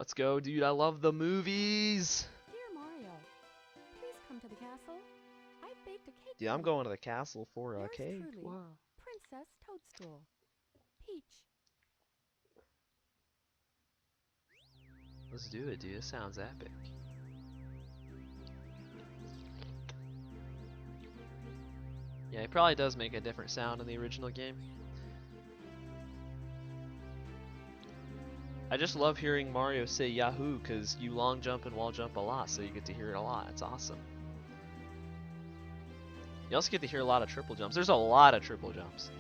Let's go, dude. I love the movies. Dear Mario, please come to the castle. I've baked a cake. Dude, I'm going to the castle for a Yours cake. truly, Wow. Princess Toadstool. Peach. Let's do it, dude. This sounds epic. Yeah, it probably does make a different sound in the original game. I just love hearing Mario say Yahoo because you long jump and wall jump a lot, so you get to hear it a lot. It's awesome. You also get to hear a lot of triple jumps. There's a lot of triple jumps.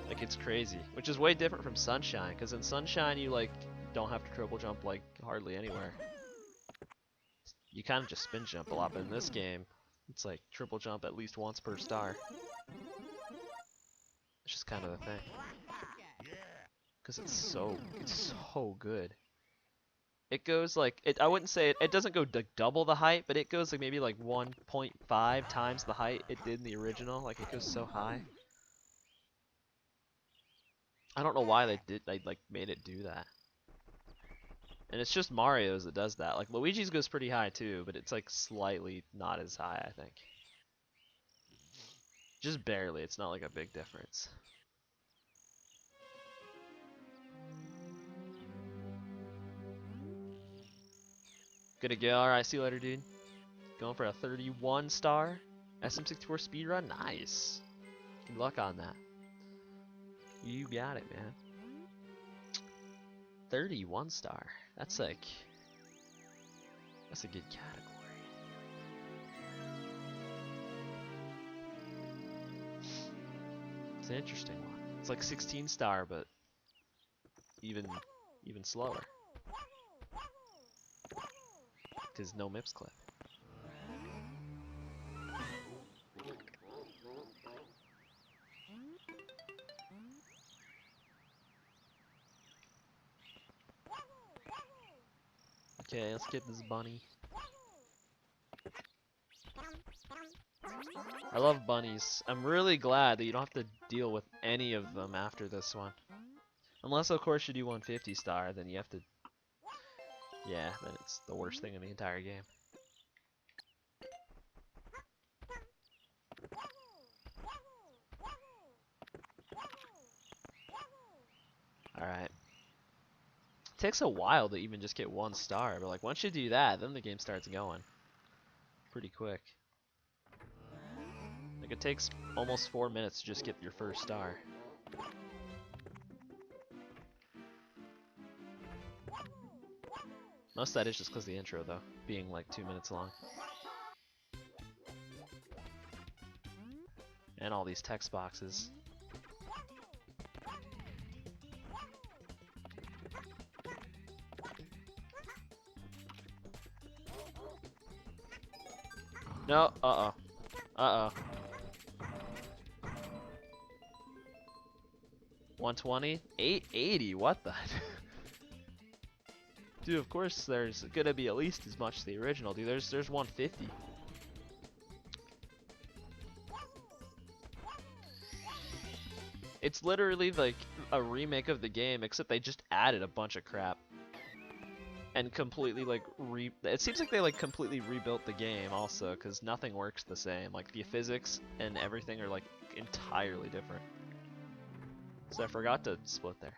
Like, it's crazy, which is way different from Sunshine, because in Sunshine you like don't have to triple jump like hardly anywhere. You kind of just spin jump a lot, but in this game it's like triple jump at least once per star. It's just kind of the thing. Because it's so good. It goes like, I wouldn't say it doesn't go double the height, but it goes like maybe like 1.5 times the height it did in the original. Like, it goes so high. I don't know why they like made it do that. And it's just Mario's that does that. Like, Luigi's goes pretty high too, but it's like slightly not as high, I think. Just barely. It's not like a big difference. Good to go. Alright, see you later, dude. Going for a 31 star sm64 speedrun. Nice. Good luck on that. You got it, man. 31 star. That's like, that's a good category. It's an interesting one. It's like 16 star, but even slower. Because no MIPS clip. Okay, let's get this bunny. I love bunnies. I'm really glad that you don't have to deal with any of them after this one. Unless, of course, you do 150 star, then you have to... Yeah, then it's the worst thing in the entire game. Alright. It takes a while to even just get 1 star, but like once you do that, then the game starts going. Pretty quick. Like, it takes almost 4 minutes to just get your first star. Most of that is just because the intro, though, being like 2 minutes long. And all these text boxes. No, uh-oh. Uh-oh. 120? 880? What the? Dude, of course there's gonna be at least as much as the original, dude. There's 150. It's literally like a remake of the game, except they just added a bunch of crap. And completely like it seems like they like completely rebuilt the game also, because nothing works the same. Like, the physics and everything are like entirely different. So I forgot to split there.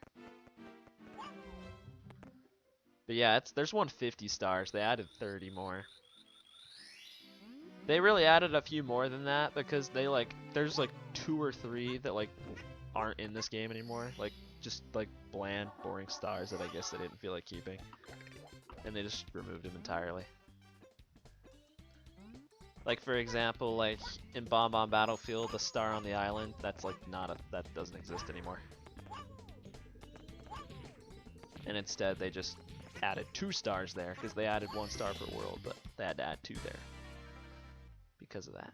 But yeah, there's 150 stars. They added 30 more. They really added a few more than that because they like, there's like 2 or 3 that like aren't in this game anymore. Like, just like bland, boring stars that I guess they didn't feel like keeping. And they just removed them entirely. Like, for example, like in Bomb Bomb Battlefield, the star on the island, that's like that doesn't exist anymore. And instead they just added 2 stars there, because they added 1 star per world, but they had to add 2 there because of that.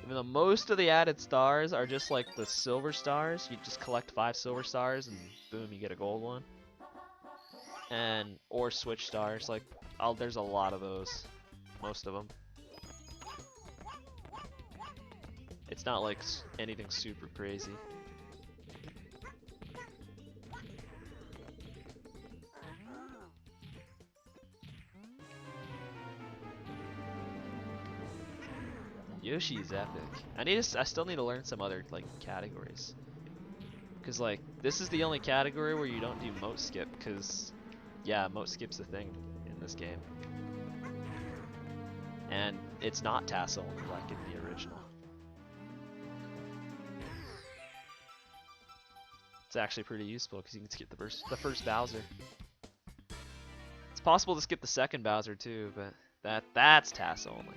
Even though most of the added stars are just like the silver stars, you just collect 5 silver stars and boom, you get a gold one. And or switch stars, like there's a lot of those, most of them. It's not like anything super crazy. Yoshi's epic. I still need to learn some other like categories. Cause like this is the only category where you don't do mote skip. Cause yeah, mote skip's a thing in this game, and it's not tassel like in the original. It's actually pretty useful because you can skip the first Bowser. It's possible to skip the second Bowser too, but that's tassel only.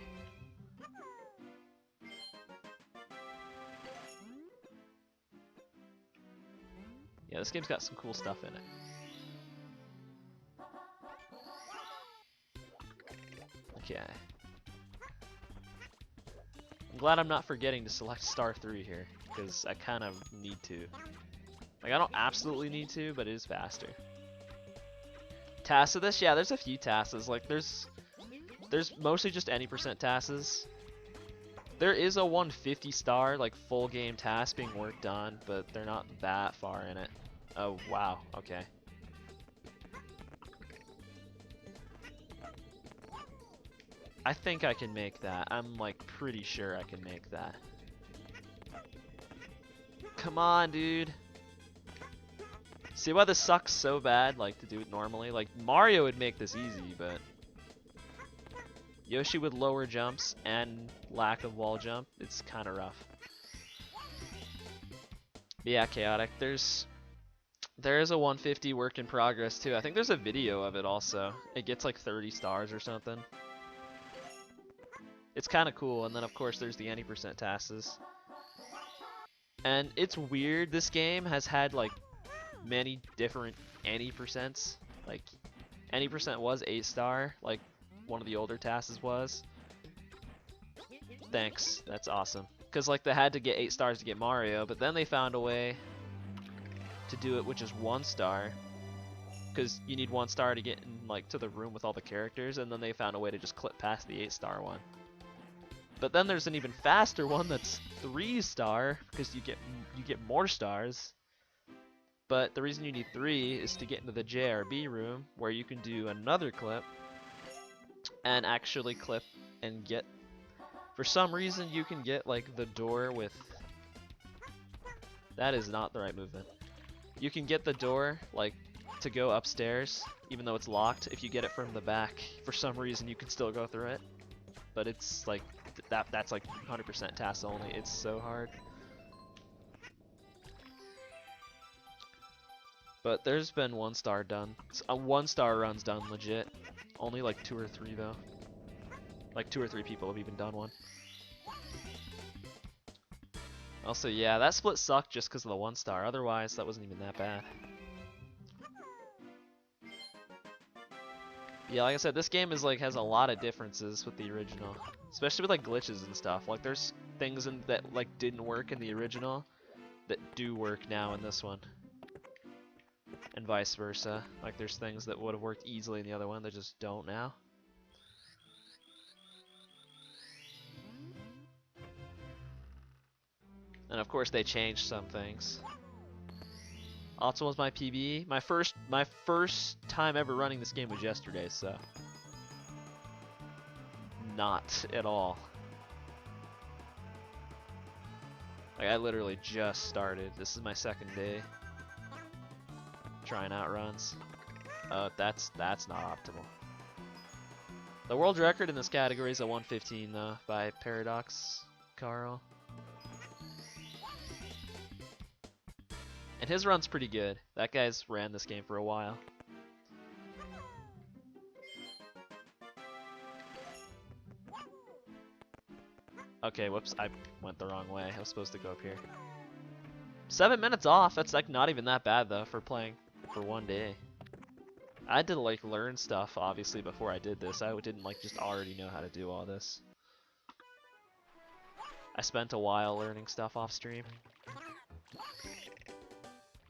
Yeah, this game's got some cool stuff in it. Okay. I'm glad I'm not forgetting to select star 3 here, because I kind of need to. Like, I don't absolutely need to, but it is faster. TAS of this? Yeah, there's a few TASes. Like, there's mostly just any percent TASes. There is a 150 star, like, full game TAS being worked on, but they're not that far in it. Oh, wow. Okay. I think I can make that. I'm, like, pretty sure I can make that. Come on, dude. See why this sucks so bad, like, to do it normally? Like, Mario would make this easy, but Yoshi with lower jumps and lack of wall jump, it's kind of rough. But yeah, Chaotic, there is a 150 work in progress too. I think there's a video of it also. It gets like 30 stars or something. It's kind of cool, and then of course there's the any percent TASes. And it's weird, this game has had like many different any percents. Like, any percent was 8 star, like one of the older TASes was. Thanks, that's awesome. Because like they had to get 8 stars to get Mario, but then they found a way to do it which is 1 star. Because you need 1 star to get in, like, to the room with all the characters, and then they found a way to just clip past the 8 star one. But then there's an even faster one that's 3 star, because you get more stars. But the reason you need 3 is to get into the JRB room, where you can do another clip, and actually clip and get, for some reason you can get like the door with, that is not the right movement. You can get the door like to go upstairs, even though it's locked. If you get it from the back, for some reason you can still go through it. But it's like, that's like 100% TAS only, it's so hard. But there's been 1 star done. 1 star runs done legit. Only like 2 or 3 though. Like 2 or 3 people have even done one. Also, yeah, that split sucked just because of the 1 star. Otherwise, that wasn't even that bad. Yeah, like I said, this game is like has a lot of differences with the original, especially with like glitches and stuff. Like there's things that like didn't work in the original that do work now in this one. And vice versa. Like there's things that would have worked easily in the other one that just don't now. And of course they changed some things. Also was my PB. My first time ever running this game was yesterday, so not at all. Like I literally just started. This is my 2nd day trying out runs. That's not optimal. The world record in this category is a 115 though, by Paradox Carl. And his run's pretty good. That guy's ran this game for a while. Okay, whoops, I went the wrong way. I was supposed to go up here. 7 minutes off, that's like not even that bad though for playing for 1 day. I had to like learn stuff obviously before I did this. I didn't like just already know how to do all this. I spent a while learning stuff off stream.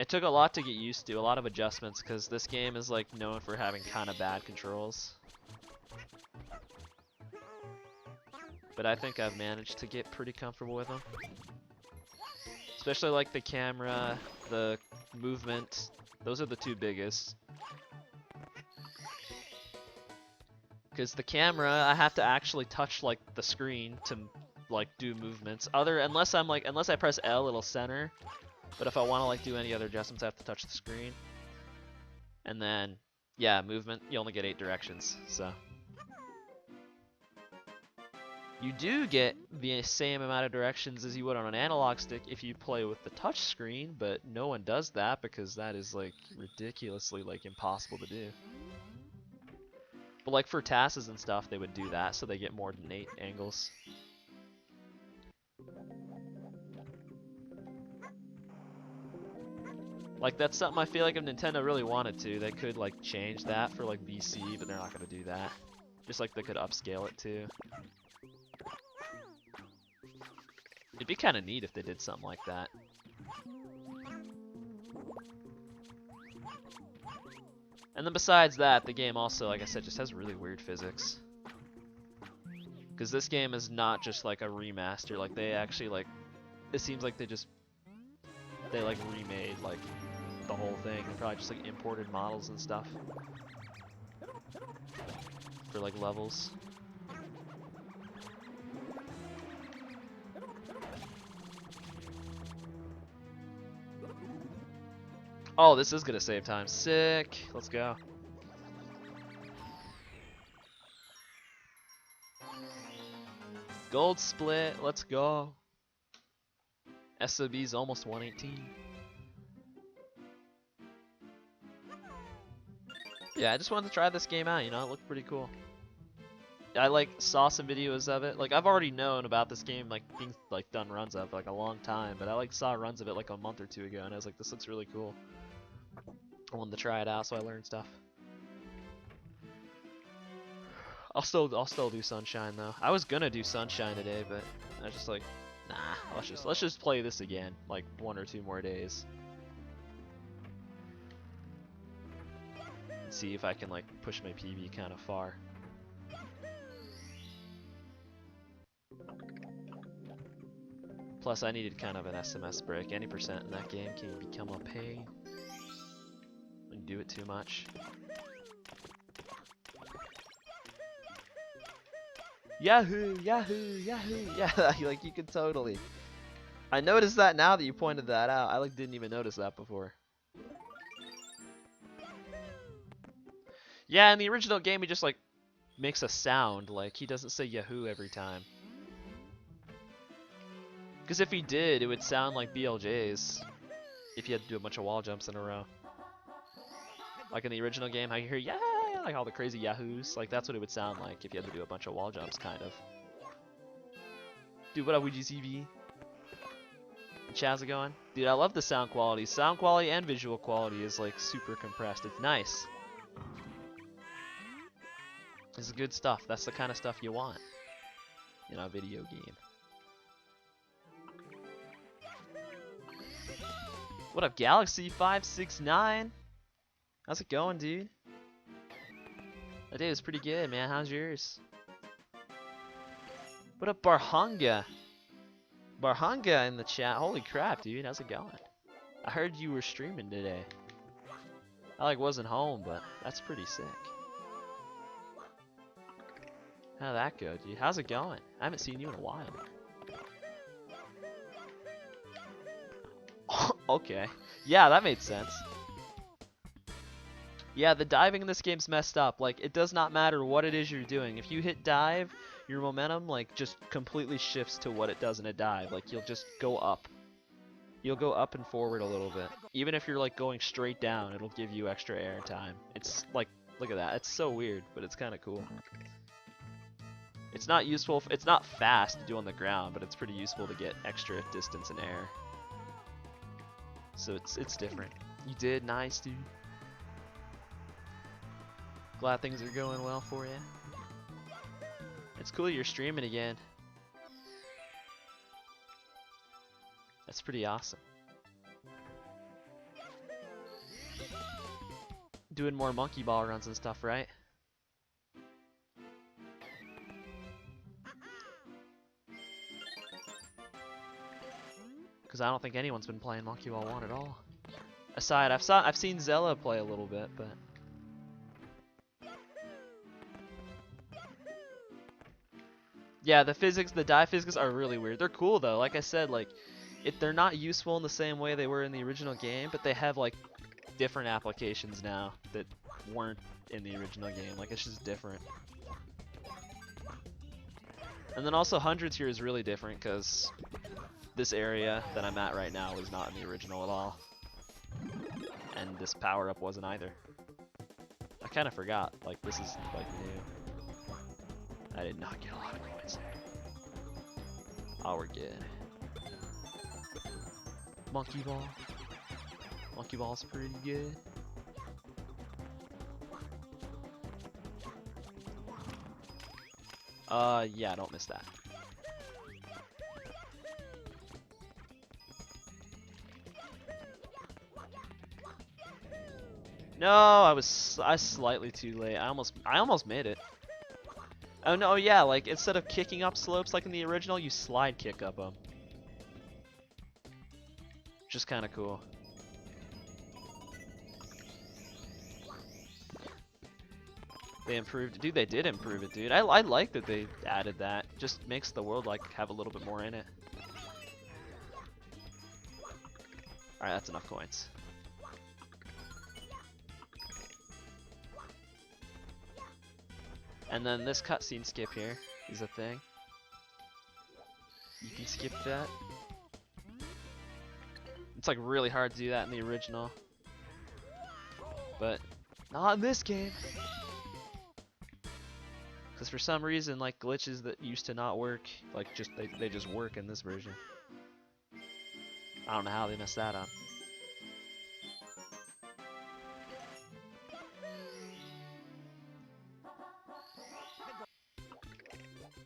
It took a lot to get used to, a lot of adjustments, because this game is like known for having kind of bad controls. But I think I've managed to get pretty comfortable with them. Especially like the camera, the movement, those are the 2 biggest. Because the camera, I have to actually touch like the screen to like do movements. Unless I press L, it'll center. But if I want to like do any other adjustments, I have to touch the screen. And then, yeah, movement. You only get 8 directions. So you do get the same amount of directions as you would on an analog stick if you play with the touch screen, but no one does that because that is like ridiculously like impossible to do. But like for TASes and stuff, they would do that so they get more than 8 angles. Like that's something I feel like if Nintendo really wanted to, they could like change that for like BC, but they're not gonna do that. Just like they could upscale it too. It'd be kind of neat if they did something like that. And then besides that, the game also, like I said, just has really weird physics. Because this game is not just like a remaster, like they actually like, it seems like they like remade like the whole thing. They probably just like imported models and stuff for like levels. Oh, this is gonna save time. Sick. Let's go. Gold split. Let's go. SOB's almost 118. Yeah, I just wanted to try this game out, you know, it looked pretty cool. I like saw some videos of it. Like I've already known about this game like being like done runs of like a long time, but I like saw runs of it like a month or 2 ago and I was like, this looks really cool. I wanted to try it out so I learned stuff. I'll still do Sunshine though. I was gonna do Sunshine today, but I was just like, nah, let's just play this again, like 1 or 2 more days. And see if I can like push my PB kind of far. Plus I needed kind of an SMS break. Any percent in that game can become a pain. When you do it too much. Yahoo! Yahoo! Yahoo! Yeah, like you could totally. I noticed that now that you pointed that out. I like didn't even notice that before. Yeah, in the original game he just like makes a sound, like he doesn't say Yahoo every time. Because if he did, it would sound like BLJ's if you had to do a bunch of wall jumps in a row. Like in the original game, how you hear yeah, like all the crazy yahoos, like that's what it would sound like if you had to do a bunch of wall jumps, kind of. Dude, what up, WGCV? How's it going? Dude, I love the sound quality. Sound quality and visual quality is like super compressed. It's nice. It's good stuff. That's the kind of stuff you want in a video game. What up, Galaxy569? How's it going, dude? That day was pretty good, man. How's yours? What up, Barhanga? Barhanga in the chat. Holy crap, dude. How's it going? I heard you were streaming today. I like wasn't home, but that's pretty sick. How'd that go, dude? How's it going? I haven't seen you in a while. Okay. Yeah, that made sense. Yeah, the diving in this game's messed up. Like, it does not matter what it is you're doing. If you hit dive, your momentum, like, just completely shifts to what it does in a dive. Like, you'll just go up. You'll go up and forward a little bit. Even if you're, like, going straight down, it'll give you extra air time. It's, like, look at that. It's so weird, but it's kind of cool. It's not useful. It's not fast to do on the ground, but it's pretty useful to get extra distance in air. So it's different. You did nice, dude. Glad things are going well for you. It's cool you're streaming again. That's pretty awesome. Doing more monkey ball runs and stuff, right? Because I don't think anyone's been playing Monkey Ball 1 at all. Aside, I've seen Zella play a little bit, but Yeah, the die physics are really weird. They're cool though. Like I said, like they're not useful in the same way they were in the original game, but they have like different applications now that weren't in the original game. Like it's just different. And then also hundreds here is really different because this area that I'm at right now was not in the original at all. And this power up wasn't either. I kind of forgot, like this is like new. I did not get a lot of coins. Oh, we're good. Monkey ball. Monkey ball's pretty good. Yeah, don't miss that. No, I slightly too late. I almost made it. Oh no, yeah, like instead of kicking up slopes like in the original, you slide kick up them. Which is kind of cool. They improved, dude. They did improve it, dude. I like that they added that. Just makes the world like have a little bit more in it. All right, that's enough coins. And then this cutscene skip here is a thing. You can skip that. It's like really hard to do that in the original, but not in this game. Because for some reason, like glitches that used to not work, like they just work in this version. I don't know how they messed that up.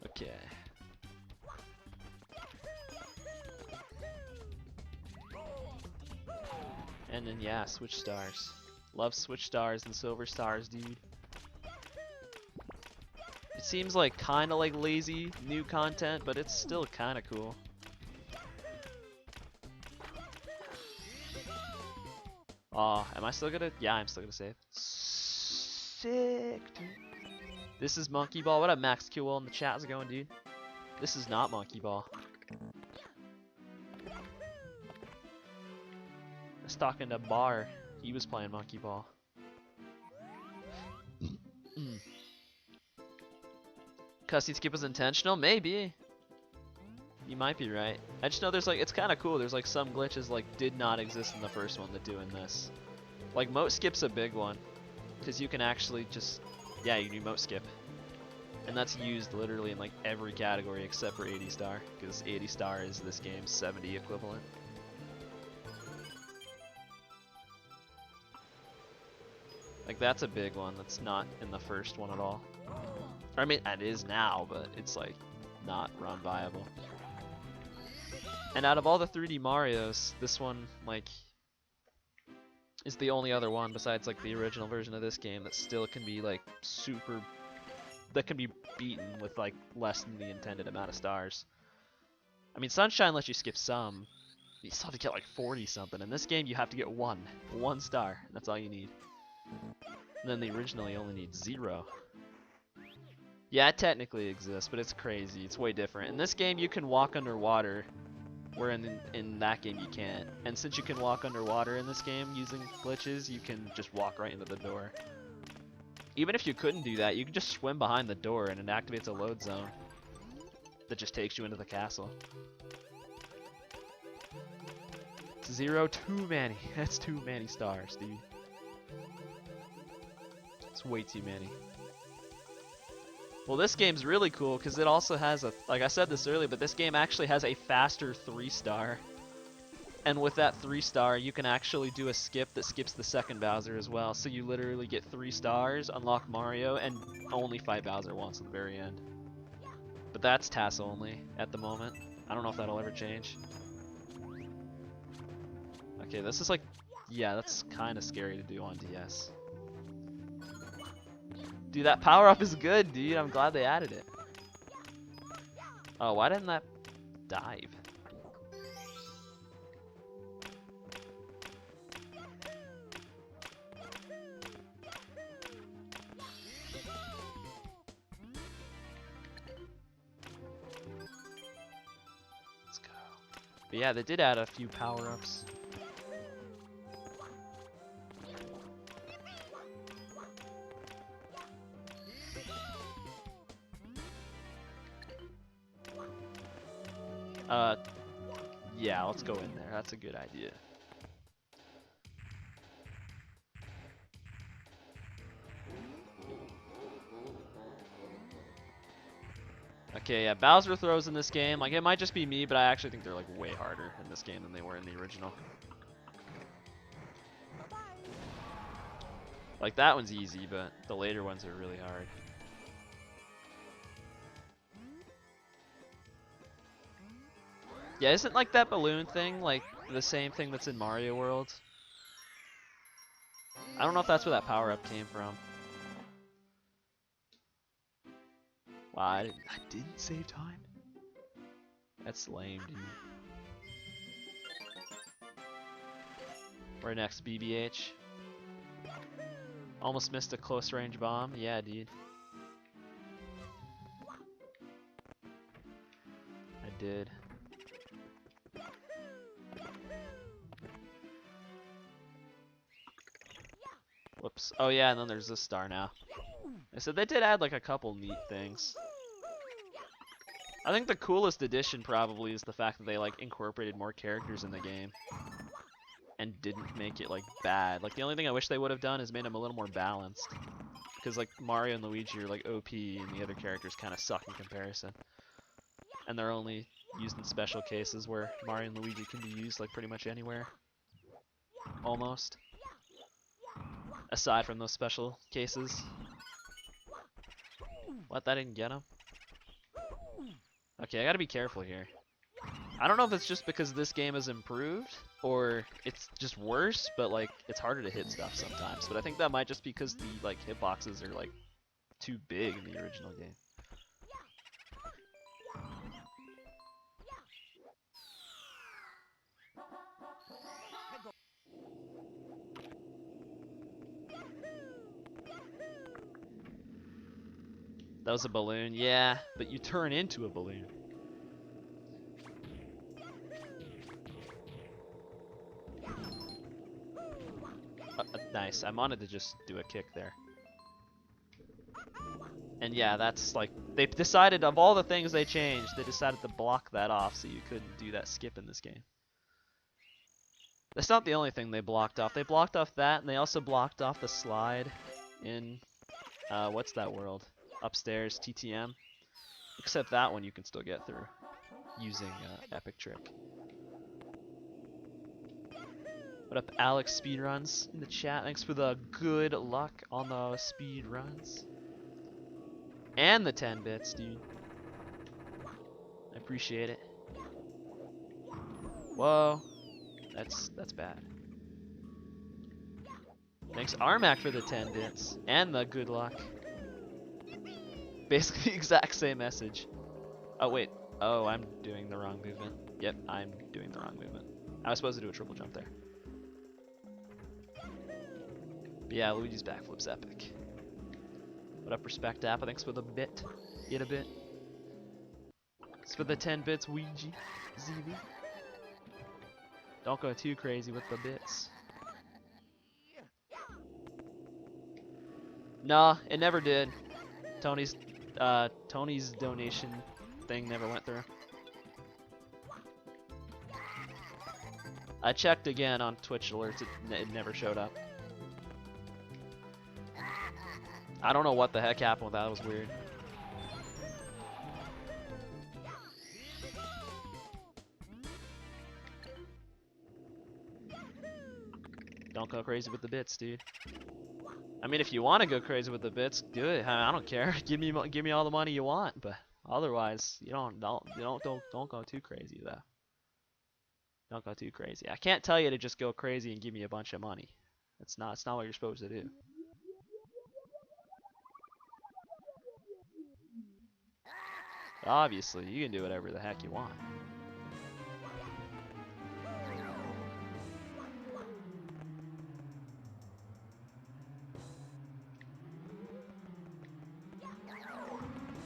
Okay. And then yeah, switch stars. Love switch stars and silver stars, dude. It seems like kind of like lazy new content, but it's still kind of cool. Am I still gonna? Yeah, I'm still gonna save. Sick, dude. This is Monkey Ball. What up, Max QL in the chat? How's it going, dude? This is not Monkey Ball. I was talking to Bar. He was playing Monkey Ball. Cussy skip was intentional? Maybe. You might be right. I just know there's like, it's kind of cool. There's like some glitches like did not exist in the first one that do in this. Like moat skip's a big one. Because you can actually just, yeah, you do moat skip. And that's used literally in like every category except for 80 star. Because 80 star is this game's 70 equivalent. Like that's a big one that's not in the first one at all. I mean, it is now, but it's like not run viable. And out of all the 3D Marios, this one like is the only other one besides like the original version of this game that still can be like super, that can be beaten with like less than the intended amount of stars. I mean, Sunshine lets you skip some. You still have to get like 40 something. In this game, you have to get one star. That's all you need. And then the original, you only need 0. Yeah, it technically exists, but it's crazy. It's way different. In this game, you can walk underwater, where in that game you can't. And since you can walk underwater in this game using glitches, you can just walk right into the door. Even if you couldn't do that, you can just swim behind the door and it activates a load zone that just takes you into the castle. 0, too many. That's too many stars, dude. It's way too many. Well, this game's really cool because it also has a, like I said this earlier, but this game actually has a faster 3-star. And with that 3-star, you can actually do a skip that skips the second Bowser as well. So you literally get 3 stars, unlock Mario, and only fight Bowser once at the very end. But that's TAS only at the moment. I don't know if that'll ever change. Okay, this is like, yeah, that's kind of scary to do on DS. Dude, that power-up is good, dude. I'm glad they added it. Oh, why didn't that dive? But yeah, they did add a few power-ups. Yeah, let's go in there. That's a good idea. Okay, yeah, Bowser throws in this game, like, it might just be me, but I actually think they're, like, way harder in this game than they were in the original. Like, that one's easy, but the later ones are really hard. Yeah, isn't, like, that balloon thing, like, the same thing that's in Mario World? I don't know if that's where that power-up came from. Wow, I didn't save time? That's lame, dude. Where next, BBH? Almost missed a close range bomb. Yeah, dude. I did. Whoops. Oh yeah, and then there's this star now. I said they did add like a couple neat things. I think the coolest addition probably is the fact that they like incorporated more characters in the game and didn't make it like bad. Like the only thing I wish they would have done is made them a little more balanced. Because like Mario and Luigi are like OP and the other characters kind of suck in comparison. And they're only used in special cases where Mario and Luigi can be used like pretty much anywhere. Almost. Aside from those special cases. What, that didn't get him? Okay, I gotta be careful here. I don't know if it's just because this game has improved, or it's just worse, but like, it's harder to hit stuff sometimes. But I think that might just be because the like hitboxes are like too big in the original game. That was a balloon, yeah, but you turn into a balloon. Nice, I wanted to just do a kick there. And yeah, that's like, they decided of all the things they changed, they decided to block that off so you couldn't do that skip in this game. That's not the only thing they blocked off. They blocked off that, and they also blocked off the slide in, what's that world? Upstairs, TTM. Except that one you can still get through using Epic Trick. What up, Alex Speedruns in the chat? Thanks for the good luck on the speedruns. And the 10 bits, dude. I appreciate it. Whoa. That's bad. Thanks Armac for the 10 bits and the good luck. Basically the exact same message. Oh wait. Oh, I'm doing the wrong movement. Yep, I'm doing the wrong movement. I was supposed to do a triple jump there. But yeah, Luigi's backflip's epic. What up, Respect App? Thanks for the bit. Get a bit. It's for the 10 bits, Ouija. ZV. Don't go too crazy with the bits. Nah, it never did. Tony's donation thing never went through. I checked again on Twitch alerts, it never showed up. I don't know what the heck happened with that, it was weird. Don't go crazy with the bits, dude. I mean, if you want to go crazy with the bits, do it. I don't care. Give me all the money you want, but otherwise, you don't go too crazy though. Don't go too crazy. I can't tell you to just go crazy and give me a bunch of money. It's not what you're supposed to do. Obviously, you can do whatever the heck you want.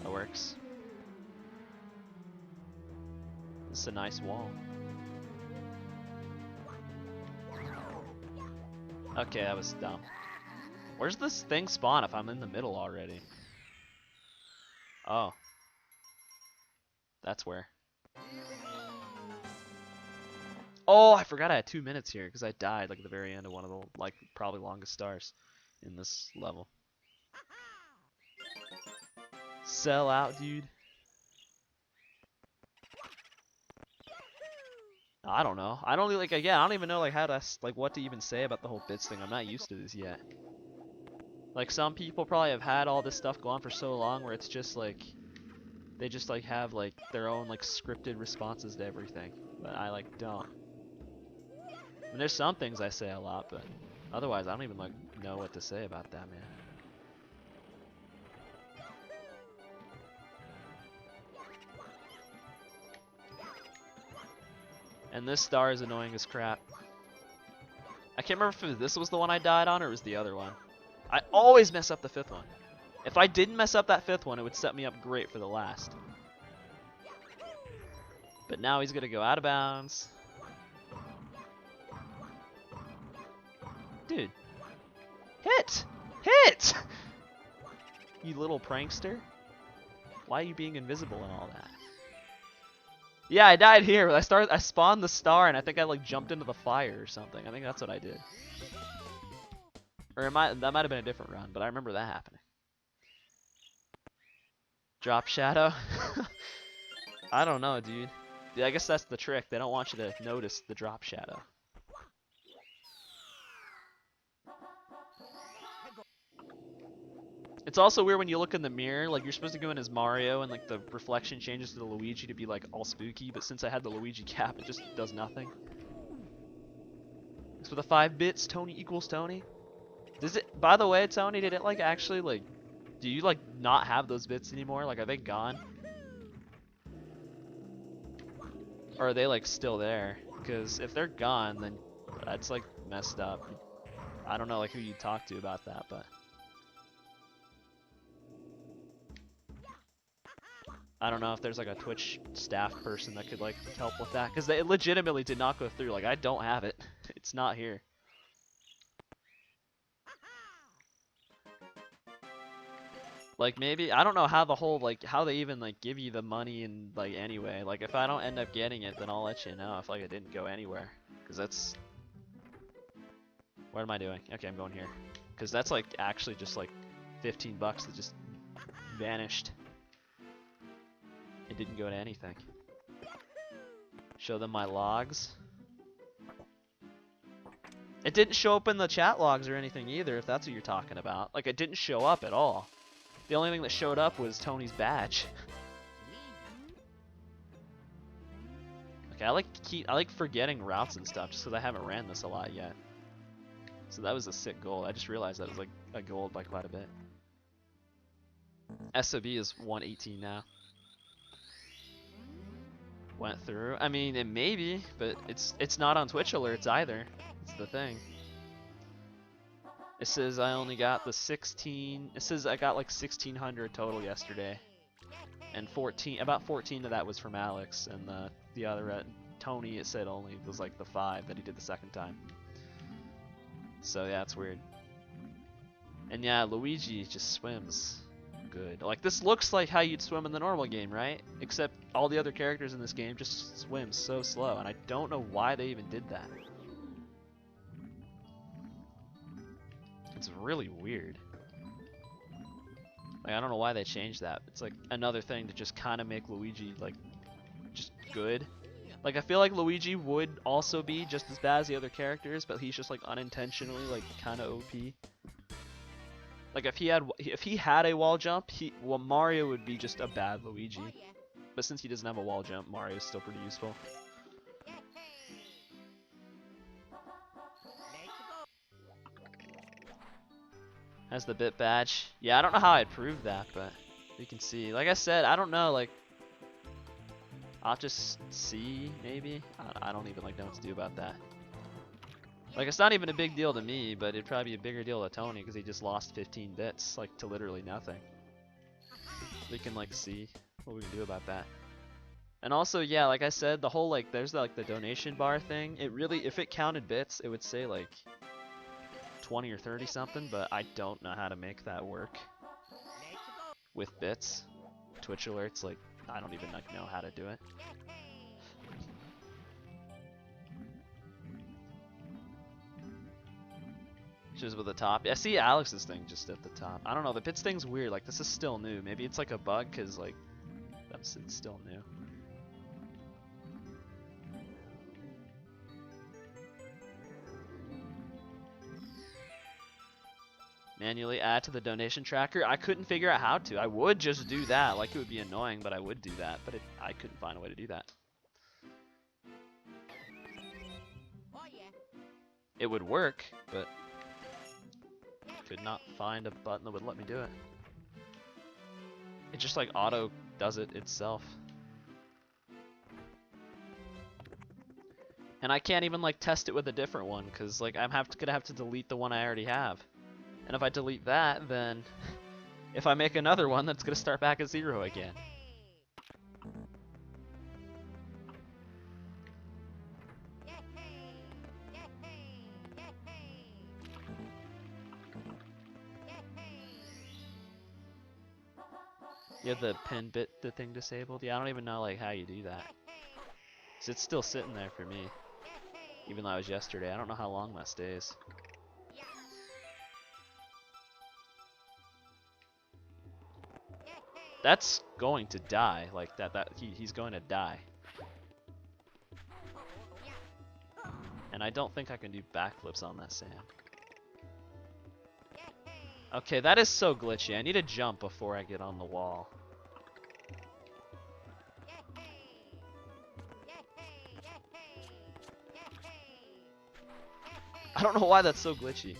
That works. This is a nice wall. Okay, that was dumb. Where's this thing spawn if I'm in the middle already? Oh. That's where. Oh, I forgot I had 2 minutes here because I died like at the very end of one of the like probably longest stars in this level. Sell out, dude. I don't know. I don't really, like, again, I don't even know like how to like what to even say about the whole bits thing. I'm not used to this yet. Like some people probably have had all this stuff go on for so long where it's just like they just like have like their own like scripted responses to everything. But I like don't. I mean, there's some things I say a lot, but otherwise I don't even like know what to say about that, man. And this star is annoying as crap. I can't remember if this was the one I died on or it was the other one. I always mess up the 5th one. If I didn't mess up that 5th one, it would set me up great for the last. But now he's gonna go out of bounds. Dude. Hit! Hit! You little prankster. Why are you being invisible and all that? Yeah, I died here. I spawned the star and I think I like jumped into the fire or something. I think that's what I did. Or that might have been a different run, but I remember that happening. Drop shadow? I don't know, dude. Yeah, I guess that's the trick. They don't want you to notice the drop shadow. It's also weird when you look in the mirror, like you're supposed to go in as Mario and like the reflection changes to the Luigi to be like all spooky, but since I had the Luigi cap, it just does nothing. So the 5 bits, Tony equals Tony. Does it, by the way, Tony, did it like actually like, do you like not have those bits anymore? Like are they gone? Or are they like still there? Because if they're gone, then that's like messed up. I don't know like who you talk to about that, but I don't know if there's like a Twitch staff person that could like help with that, because it legitimately did not go through. Like I don't have it. It's not here. Like maybe, I don't know how the whole like how they even like give you the money and like anyway. Like if I don't end up getting it, then I'll let you know if like it didn't go anywhere, because that's, what am I doing? Okay, I'm going here, because that's like actually just like 15 bucks that just vanished. It didn't go to anything. Show them my logs. It didn't show up in the chat logs or anything either, if that's what you're talking about. Like it didn't show up at all. The only thing that showed up was Tony's badge. Okay, I like forgetting routes and stuff just because I haven't ran this a lot yet. So that was a sick gold. I just realized that was like a gold by quite a bit. SOB is 118 now. Went through. I mean, it may be, but it's not on Twitch alerts either. It's the thing. It says I only got the 16. It says I got like 1,600 total yesterday, and about 14 of that was from Alex, and the other Tony, it said only was like the 5 that he did the second time. So yeah, it's weird. And yeah, Luigi just swims good. Like this looks like how you'd swim in the normal game, right? Except all the other characters in this game just swim so slow, and I don't know why they even did that. It's really weird. Like I don't know why they changed that. It's like another thing to just kind of make Luigi like just good. Like I feel like Luigi would also be just as bad as the other characters, but he's just like unintentionally like kind of OP. Like if he had a wall jump, well Mario would be just a bad Luigi. But since he doesn't have a wall jump, Mario's still pretty useful. Has the bit badge. Yeah, I don't know how I'd prove that, but you can see. Like I said, I don't know, like I'll just see maybe. I don't even like know what to do about that. Like it's not even a big deal to me, but it'd probably be a bigger deal to Tony because he just lost 15 bits, like to literally nothing. We can like see what we can do about that. And also, yeah, like I said, the whole like there's like the donation bar thing. It really, if it counted bits, it would say like 20 or 30 something, but I don't know how to make that work with bits. Twitch alerts, like, I don't even like know how to do it. Just with the top. Yeah, see Alex's thing just at the top. I don't know, the bits thing's weird. Like, this is still new. Maybe it's like a bug, because, like, it's still new. Manually add to the donation tracker. I couldn't figure out how to. I would just do that. Like, it would be annoying, but I would do that. But I couldn't find a way to do that. It would work, but could not find a button that would let me do it. It just like auto does it itself. And I can't even like test it with a different one, because like I'm gonna have to delete the one I already have. And if I delete that, then if I make another one, that's gonna start back at 0 again. You have the pin bit the thing disabled? Yeah, I don't even know like how you do that. 'Cause it's still sitting there for me. Even though it was yesterday. I don't know how long that stays. That's going to die. Like he's going to die. And I don't think I can do backflips on that sand. Okay, that is so glitchy. I need to jump before I get on the wall. I don't know why that's so glitchy.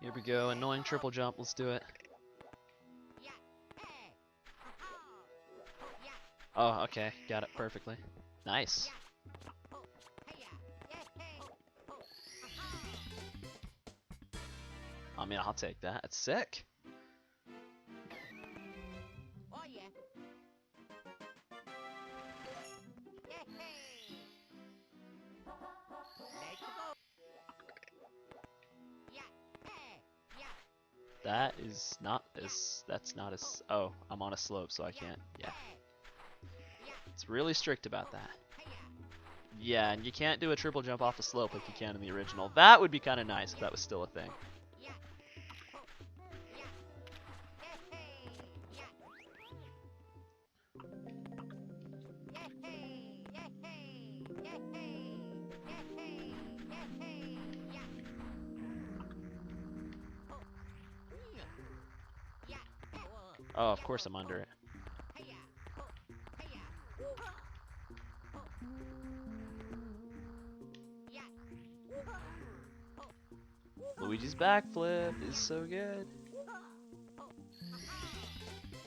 Here we go, annoying triple jump, let's do it. Oh, okay, got it perfectly. Nice. I mean, I'll take that, it's sick. That is not as, that's not as, oh, I'm on a slope so I can't, yeah. It's really strict about that. Yeah, and you can't do a triple jump off a slope like you can in the original. That would be kind of nice if that was still a thing. Oh, of course I'm under it. Luigi's backflip is so good.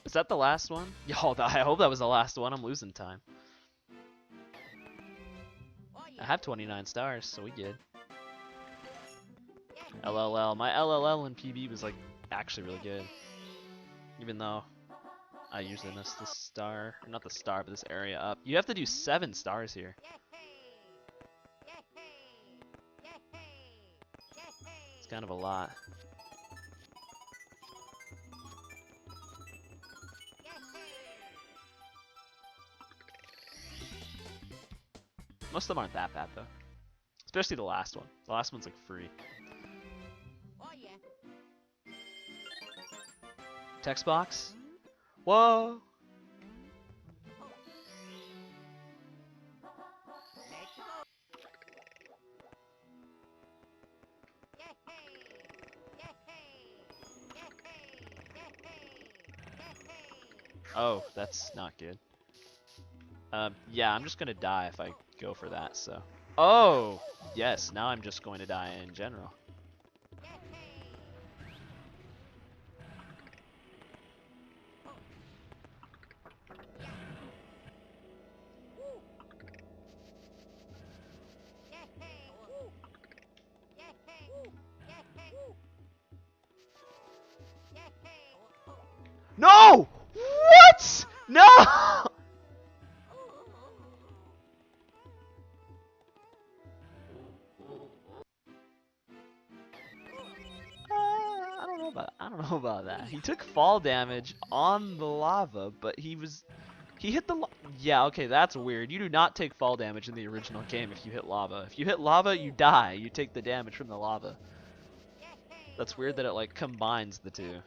Is that the last one? Yo, I hope that was the last one. I'm losing time. I have 29 stars, so we good. LLL. My LLL in PB was like actually really good. Even though I usually miss the star, not the star, but this area up. You have to do 7 stars here. It's kind of a lot. Most of them aren't that bad though. Especially the last one. The last one's like free. Text box? Whoa! Oh, that's not good. Yeah, I'm just gonna die if I go for that, so. Oh! Yes, now I'm just going to die in general. No! I don't know about that. He took fall damage on the lava, but he hit the yeah, okay, that's weird. You do not take fall damage in the original game if you hit lava. If you hit lava, you die. You take the damage from the lava. That's weird that it like combines the two.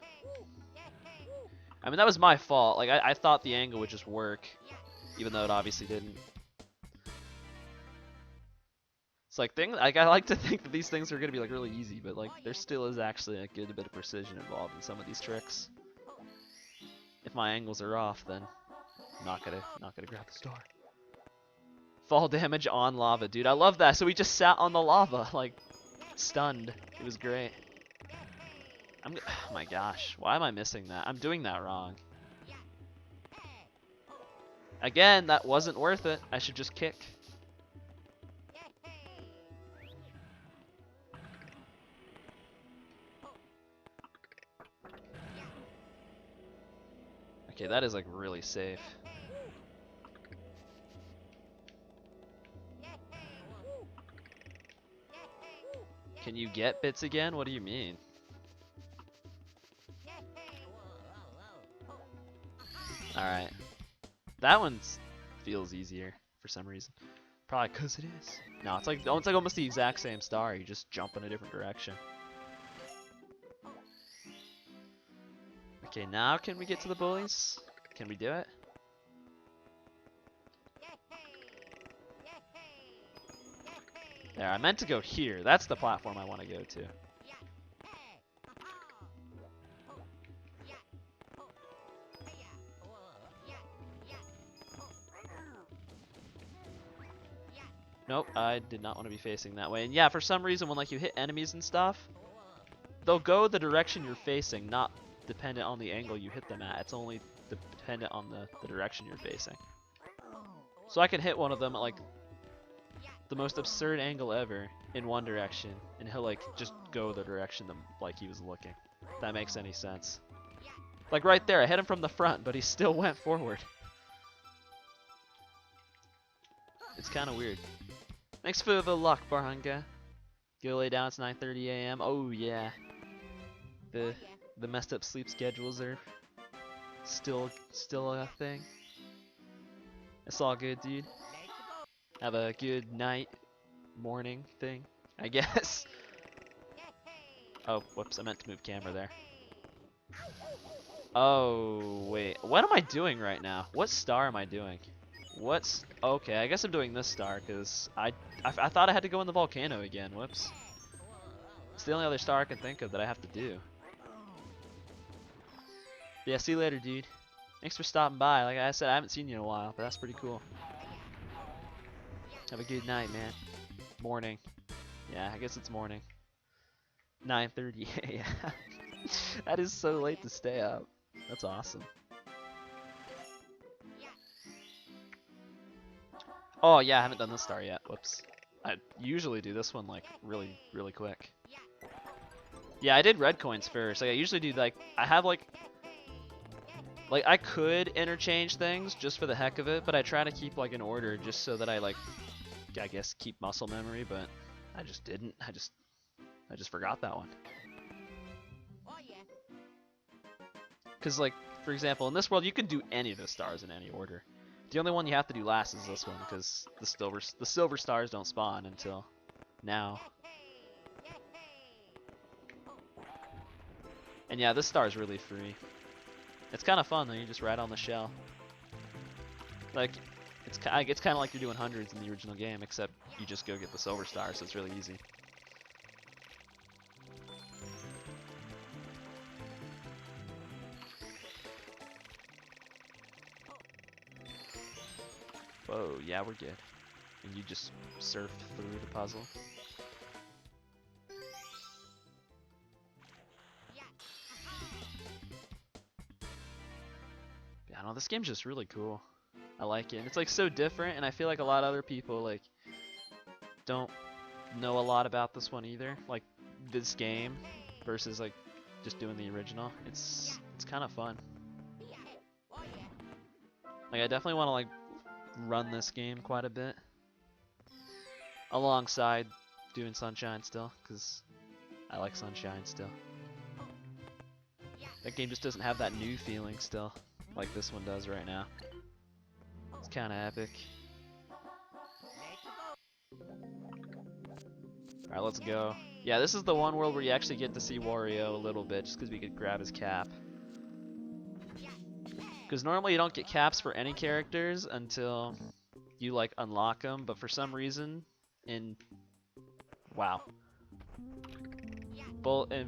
I mean, that was my fault. Like I thought the angle would just work, even though it obviously didn't. It's like I like to think that these things are gonna be like really easy, but like there still is actually a good bit of precision involved in some of these tricks. If my angles are off, then I'm not gonna grab the star. Fall damage on lava, dude. I love that. So he just sat on the lava, like stunned. It was great. Oh my gosh, why am I missing that? I'm doing that wrong. Again, that wasn't worth it. I should just kick. Okay, that is like really safe. Can you get bits again? What do you mean? Alright. That one feels easier for some reason. Probably because it is. No, it's like almost the exact same star. You just jump in a different direction. Okay, now can we get to the bullies? Can we do it? There, I meant to go here. That's the platform I want to go to. Nope, I did not want to be facing that way. And yeah, for some reason, when like you hit enemies and stuff, they'll go the direction you're facing, not dependent on the angle you hit them at. It's only dependent on the direction you're facing. So I can hit one of them at like the most absurd angle ever in one direction, and he'll like just go the direction that like he was looking. If that makes any sense. Like right there, I hit him from the front, but he still went forward. It's kind of weird. Thanks for the luck, Barhanga. Go lay down, it's 9:30 a.m. Oh yeah. The messed up sleep schedules are still a thing. It's all good, dude. Have a good night, morning thing, I guess. Oh, whoops, I meant to move camera there. Oh, wait. What am I doing right now? What star am I doing? Okay, I guess I'm doing this star, because I thought I had to go in the volcano again. Whoops. It's the only other star I can think of that I have to do. Yeah, see you later, dude. Thanks for stopping by. Like I said, I haven't seen you in a while, but that's pretty cool. Have a good night, man. Morning. Yeah, I guess it's morning. 9:30 a.m. That is so late to stay up. That's awesome. Oh yeah, I haven't done this star yet. Whoops. I usually do this one like really quick. Yeah, I did red coins first. Like I usually do like I have like I could interchange things just for the heck of it, but I try to keep like an order just so that I like I guess keep muscle memory, but I just didn't. I just forgot that one. Cuz like for example, in this world you can do any of the stars in any order. The only one you have to do last is this one because the silver stars don't spawn until now. And yeah, this star is really free. It's kind of fun though. You just ride on the shell. Like it's kind of like you're doing hundreds in the original game, except you just go get the silver star, so it's really easy. Whoa, yeah, we're good. And you just surf through the puzzle. Yeah, no, this game's just really cool. I like it. And it's like so different, and I feel like a lot of other people like don't know a lot about this one either. Like this game versus like just doing the original. It's kind of fun. Like, I definitely want to like run this game quite a bit alongside doing Sunshine still, because I like Sunshine still. That game just doesn't have that new feeling still, like this one does right now. It's kind of epic. Alright, let's go. Yeah, this is the one world where you actually get to see Wario a little bit, just because we could grab his cap. Because normally you don't get caps for any characters until you like unlock them, but for some reason in and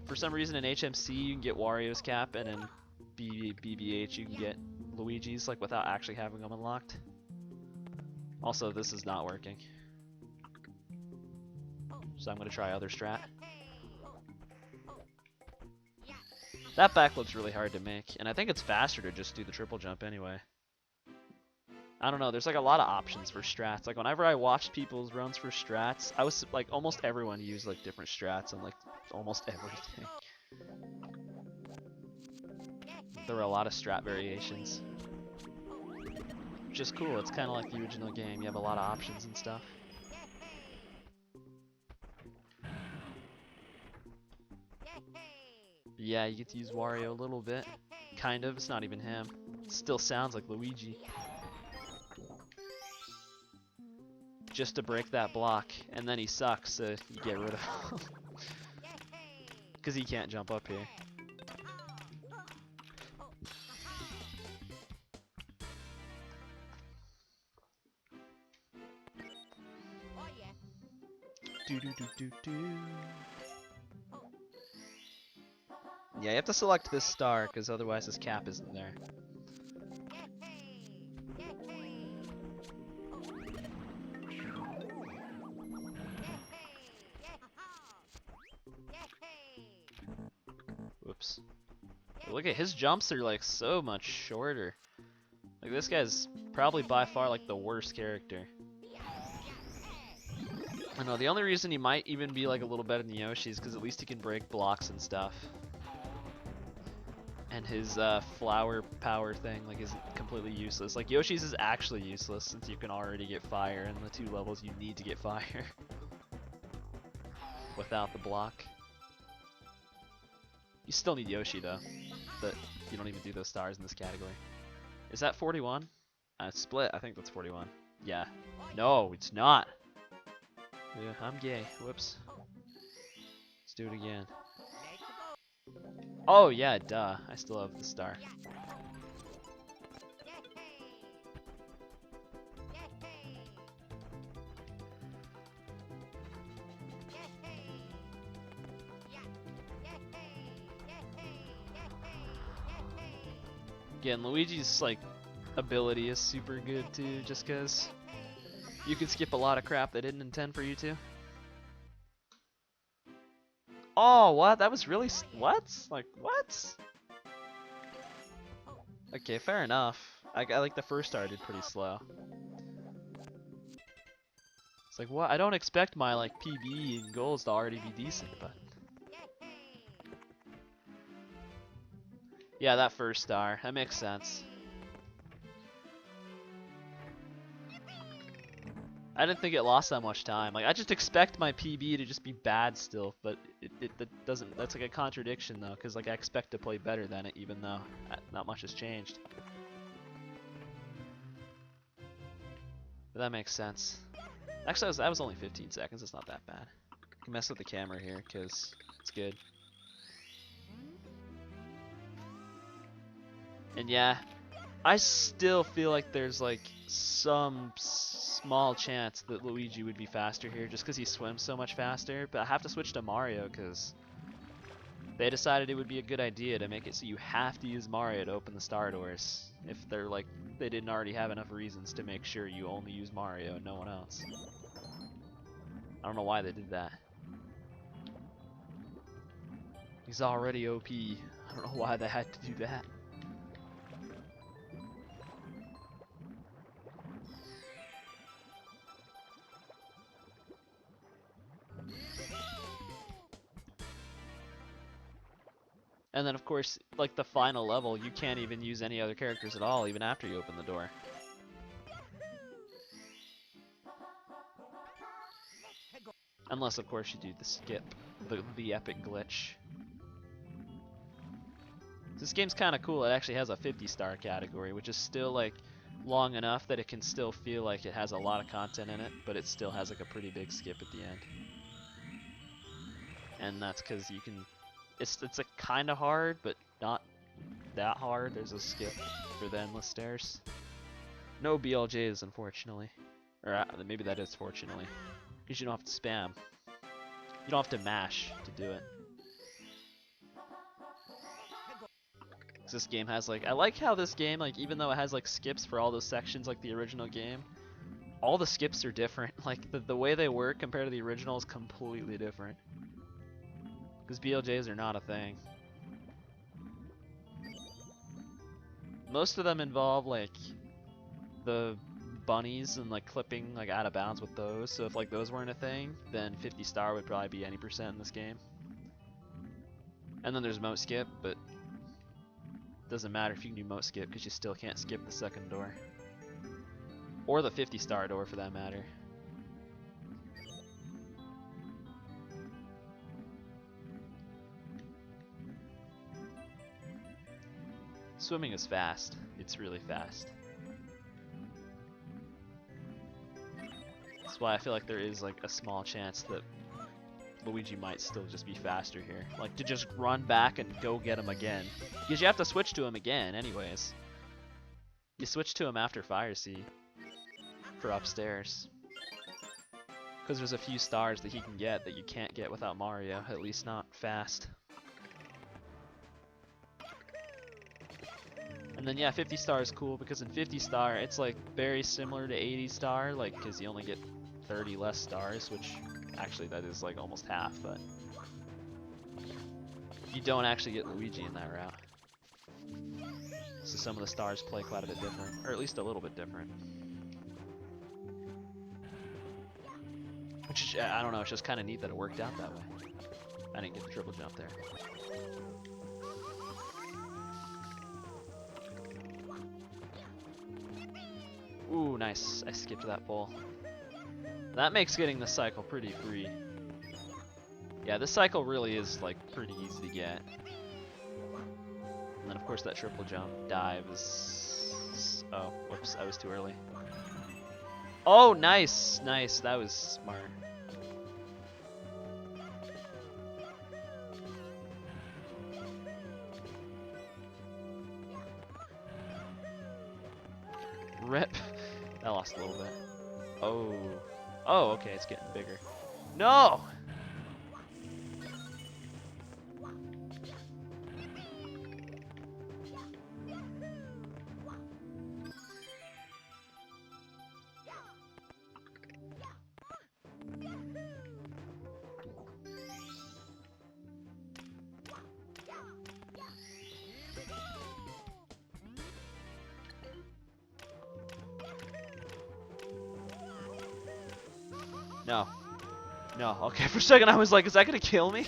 for some reason in HMC you can get Wario's cap, and in BBH you can get Luigi's like without actually having them unlocked. Also, this is not working, so I'm gonna try other strat. That backflip's really hard to make, and I think it's faster to just do the triple jump anyway. I don't know, there's like a lot of options for strats. Like whenever I watched people's runs for strats, I was like almost everyone used like different strats and like almost everything. There were a lot of strat variations. Which is cool, it's kind of like the original game, you have a lot of options and stuff. Yeah, you get to use Wario a little bit. Kind of, it's not even him. It still sounds like Luigi. Just to break that block, and then he sucks, so you get rid of him. Because he can't jump up here. Do do do do do. Yeah, you have to select this star, because otherwise his cap isn't there. Whoops. Look at his jumps are like so much shorter. Like this guy's probably by far like the worst character. I know, the only reason he might even be like a little better than Yoshi is because at least he can break blocks and stuff. And his flower power thing like is completely useless. Like Yoshi's is actually useless since you can already get fire in the 2 levels you need to get fire without the block. You still need Yoshi though, but you don't even do those stars in this category. Is that 41? Split, I think that's 41. Yeah. No, it's not. Yeah, I'm gay. Whoops. Let's do it again. Oh yeah, duh. I still have the star. Again, Luigi's like ability is super good too, just cause you can skip a lot of crap they didn't intend for you to. Oh, what? That was really what? Like what? Okay, fair enough. I like the first star did pretty slow. It's like what? I don't expect my like PB and goals to already be decent, but yeah, that first star, that makes sense. I didn't think it lost that much time. Like I just expect my PB to just be bad still, but it doesn't. That's like a contradiction though, because like I expect to play better than it, even though not much has changed. But that makes sense. Actually, that was only 15 seconds. It's not that bad. I can mess with the camera here because it's good. And yeah, I still feel like there's like some small chance that Luigi would be faster here just because he swims so much faster, but I have to switch to Mario because they decided it would be a good idea to make it so you have to use Mario to open the star doors if they're like they didn't already have enough reasons to make sure you only use Mario and no one else. I don't know why they did that. He's already OP. I don't know why they had to do that. And then of course, like the final level, you can't even use any other characters at all, even after you open the door. Unless, of course, you do the skip, the epic glitch. This game's kind of cool. It actually has a 50-star category, which is still like long enough that it can still feel like it has a lot of content in it, but it still has like a pretty big skip at the end. And that's because you can. It's a kind of hard, but not that hard. There's a skip for the endless stairs. No BLJs, unfortunately. Or maybe that is fortunately. Because you don't have to spam. You don't have to mash to do it. This game has like, I like how this game, like even though it has like skips for all those sections like the original game, all the skips are different. Like the way they work compared to the original is completely different. Because BLJs are not a thing. Most of them involve like the bunnies and like clipping like out of bounds with those. So if like those weren't a thing, then 50 star would probably be any % in this game. And then there's moat skip, but doesn't matter if you can do moat skip because you still can't skip the second door. Or the 50 star door for that matter. Swimming is fast. It's really fast. That's why I feel like there is like a small chance that Luigi might still just be faster here. Like to just run back and go get him again. Because you have to switch to him again anyways. You switch to him after Fire Sea for upstairs. Because there's a few stars that he can get that you can't get without Mario, at least not fast. And then yeah, 50 star is cool because in 50 star it's like very similar to 80 star, like because you only get 30 less stars, which actually that is like almost half, but you don't actually get Luigi in that route. So some of the stars play quite a bit different, or at least a little bit different. Which is, I don't know, it's just kind of neat that it worked out that way. I didn't get the triple jump there. Ooh, nice. I skipped that pole. That makes getting the cycle pretty free. Yeah, this cycle really is like pretty easy to get. And then of course that triple jump dive is... Oh, whoops, I was too early. Oh, nice, nice, that was smart. Rip. I lost a little bit. Oh. Oh, okay, it's getting bigger. No! No. No. Okay, for a second I was like, is that gonna kill me?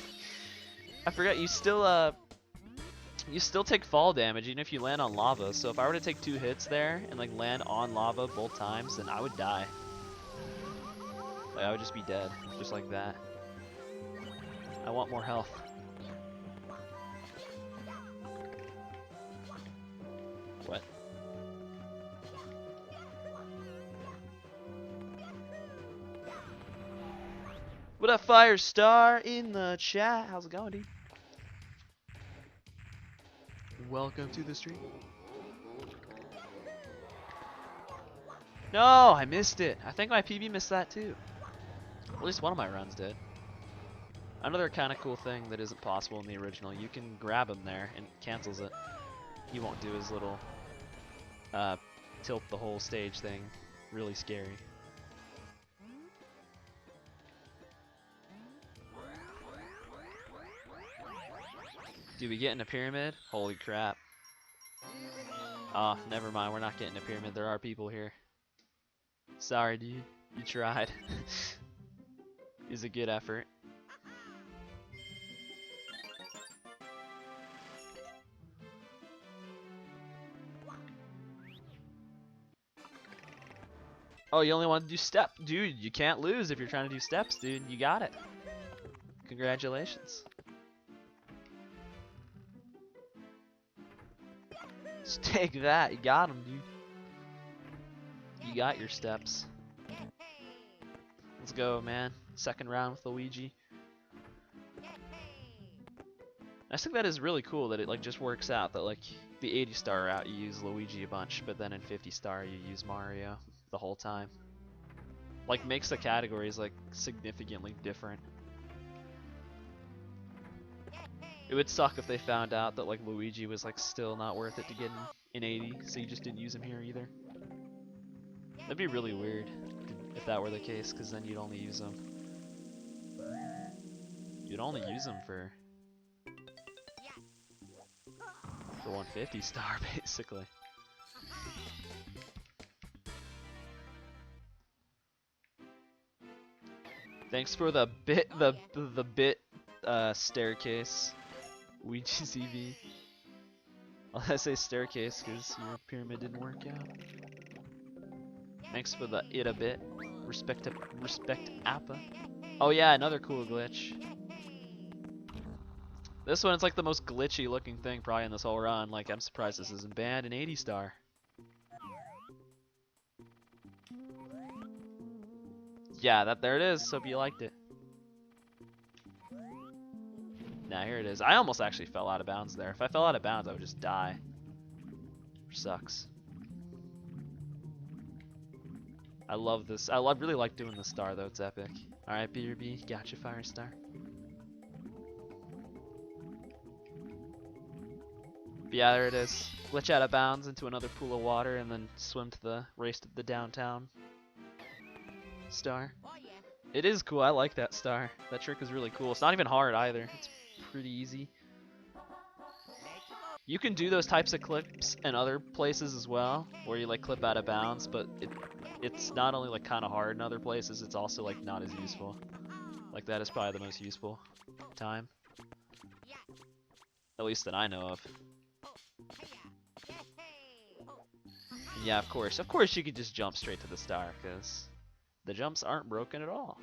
I forgot you still take fall damage even if you land on lava. So if I were to take 2 hits there and like land on lava both times, then I would die. Like I would just be dead, just like that. I want more health. What? What up, Fire Star in the chat? How's it going, dude? Welcome to the stream. No, I missed it. I think my PB missed that too. At least one of my runs did. Another kind of cool thing that isn't possible in the original, you can grab him there and it cancels it. He won't do his little tilt the whole stage thing. Really scary. Do we get in a pyramid? Holy crap. Oh, never mind. We're not getting a pyramid. There are people here. Sorry, dude. You tried. It was a good effort. Oh, you only want to do step. Dude, you can't lose if you're trying to do steps, dude. You got it. Congratulations. Just take that. You got him, dude. You got your steps. Let's go, man. Second round with Luigi. I think that is really cool that it like just works out that like the 80 star route you use Luigi a bunch, but then in 50 star you use Mario the whole time. Like makes the categories like significantly different. It would suck if they found out that like Luigi was like still not worth it to get in 80, so you just didn't use him here either. That'd be really weird if that were the case, because then you'd only use him. You'd only use him for 150 star basically. Thanks for the bit staircase, Ouija's EV. I say staircase because your pyramid didn't work out. Thanks for the it a bit. Respect Appa. Oh yeah, another cool glitch. This one is like the most glitchy looking thing probably in this whole run. Like I'm surprised this isn't banned in 80 star. Yeah, there it is. Hope you liked it. Now here it is. I almost actually fell out of bounds there. If I fell out of bounds, I would just die. Which sucks. I love this. I really like doing the star though. It's epic. All right, BRB, gotcha, fire star. But yeah, there it is. Glitch out of bounds into another pool of water and then swim to the race to the downtown star. It is cool. I like that star. That trick is really cool. It's not even hard either. It's pretty easy. You can do those types of clips in other places as well, where you like clip out of bounds, but it's not only like kind of hard in other places, it's also like not as useful. Like that is probably the most useful time. At least that I know of. Yeah, of course you could just jump straight to the star, because the jumps aren't broken at all.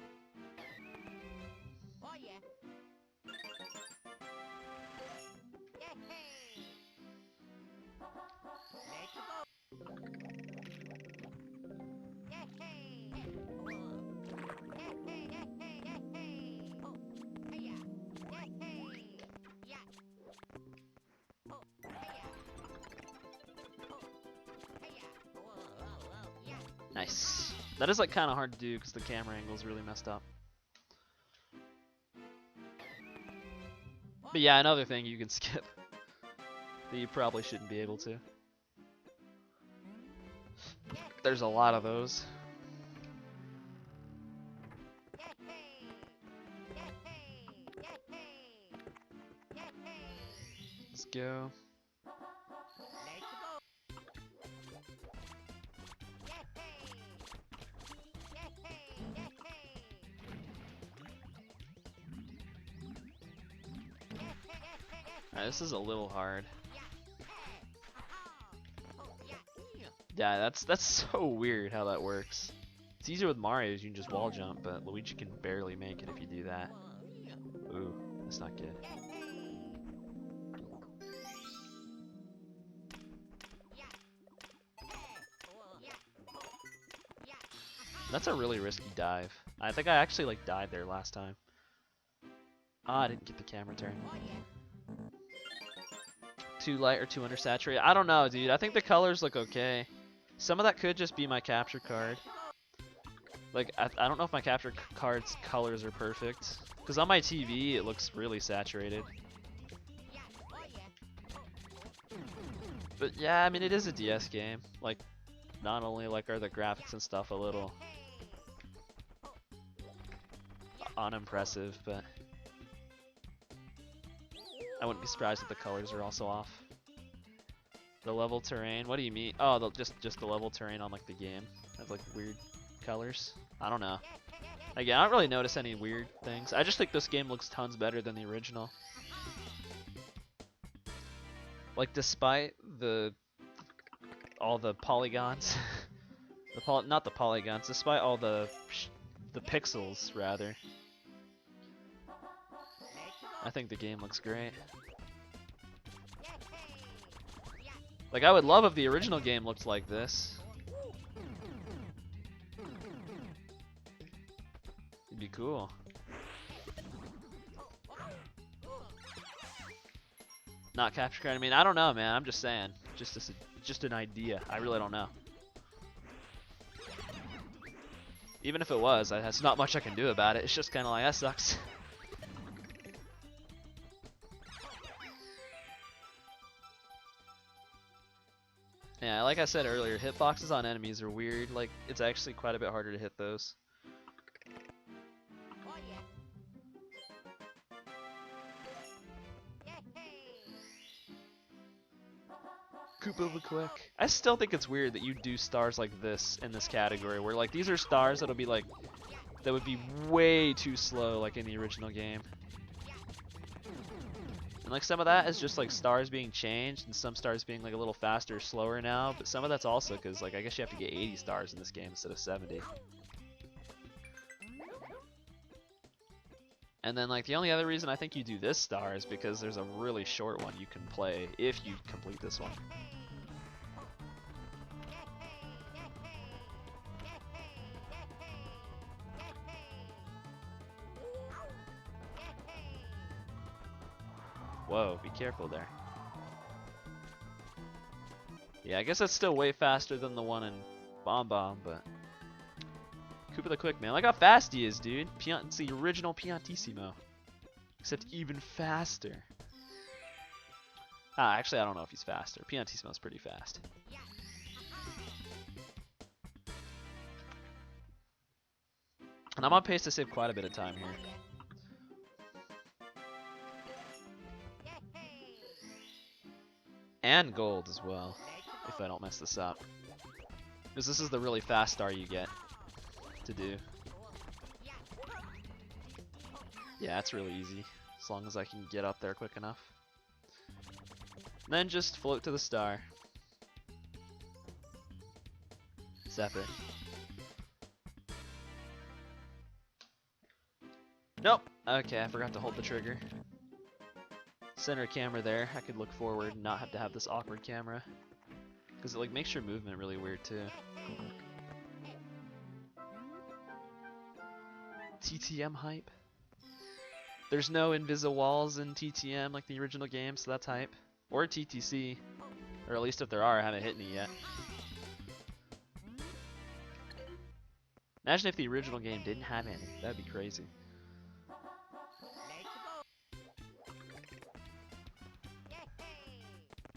Nice. That is like kind of hard to do because the camera angle is really messed up. But yeah, another thing you can skip that you probably shouldn't be able to. There's a lot of those. Let's go. Alright, this is a little hard. Yeah, that's so weird how that works. It's easier with Mario, you can just wall jump, but Luigi can barely make it if you do that. Ooh, that's not good. That's a really risky dive. I think I actually like died there last time. Ah, I didn't get the camera turn. Too light or too undersaturated? I don't know, dude. I think the colors look okay. Some of that could just be my capture card. Like, I don't know if my capture card's colors are perfect. Because on my TV, it looks really saturated. But yeah, I mean, it is a DS game. Like, not only like are the graphics and stuff a little unimpressive, but I wouldn't be surprised if the colors are also off. The level terrain, what do you mean? Oh, just the level terrain on like the game has like weird colors. I don't know. Again, I don't really notice any weird things. I just think this game looks tons better than the original. Like despite all the polygons Not the polygons, despite all the pixels rather. I think the game looks great. Like, I would love if the original game looked like this. It'd be cool. Not capture card. I mean, I don't know, man. I'm just saying. Just an idea. I really don't know. Even if it was, there's not much I can do about it. It's just kind of like, that sucks. Yeah, like I said earlier, hitboxes on enemies are weird. Like, it's actually quite a bit harder to hit those. Koopa the Quick. I still think it's weird that you do stars like this in this category, where like these are stars that'll be like, that would be way too slow like in the original game. And like some of that is just like stars being changed and some stars being like a little faster or slower now, but some of that's also because like I guess you have to get 80 stars in this game instead of 70. And then like the only other reason I think you do this star is because there's a really short one you can play if you complete this one. Whoa, be careful there. Yeah, I guess that's still way faster than the one in Bomb Bomb, but Koopa the Quick, man. Look how fast he is, dude. It's the original Piantissimo. Except even faster. Actually, I don't know if he's faster. Piantissimo's pretty fast. And I'm on pace to save quite a bit of time here. And gold as well, if I don't mess this up. Because this is the really fast star you get to do. Yeah, it's really easy, as long as I can get up there quick enough. And then just float to the star. Zap it. Nope! Okay, I forgot to hold the trigger. Center camera there, I could look forward and not have to have this awkward camera. Because it like makes your movement really weird too. TTM hype. There's no invisible walls in TTM like the original game, so that's hype. Or TTC. Or at least if there are, I haven't hit any yet. Imagine if the original game didn't have any. That'd be crazy.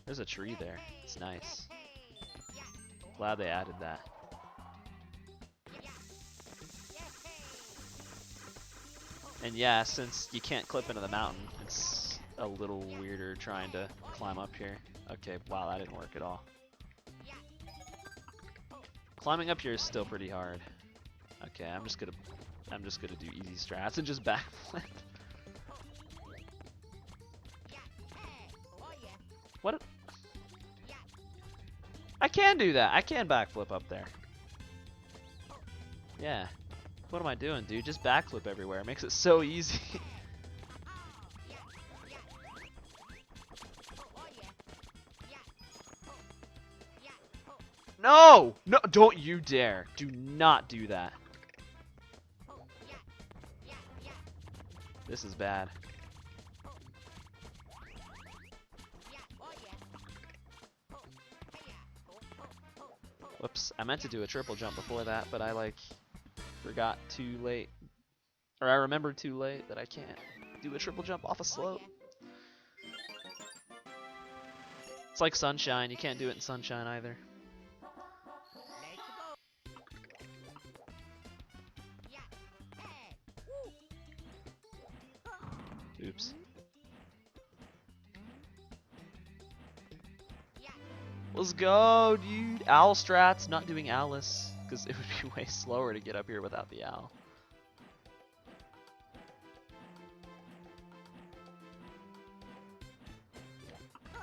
There's a tree there. It's nice. Glad they added that. And yeah, since you can't clip into the mountain, it's a little weirder trying to climb up here. Okay, wow, that didn't work at all. Climbing up here is still pretty hard. Okay, I'm just gonna do easy strats and just backflip. What? I can do that. I can backflip up there. Yeah. What am I doing, dude? Just backflip everywhere. It makes it so easy. No! No, don't you dare. Do not do that. This is bad. Whoops, I meant to do a triple jump before that, but I like forgot too late. Or I remembered too late that I can't do a triple jump off a slope. It's like Sunshine, you can't do it in Sunshine either. Oops. Let's go, dude. Owl strats, not doing Alice, because it would be way slower to get up here without the owl.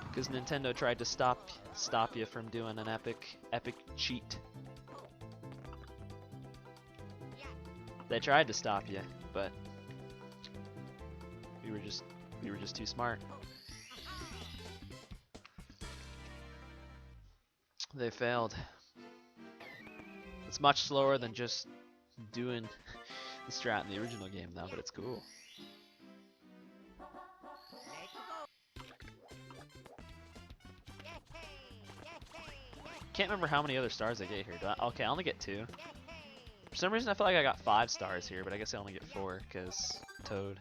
Because Nintendo tried to stop you from doing an epic cheat. They tried to stop you, but we were just too smart. They failed. It's much slower than just doing the strat in the original game though, but it's cool. Can't remember how many other stars I get here. Okay, I only get 2. For some reason I feel like I got 5 stars here, but I guess I only get 4 because Toad.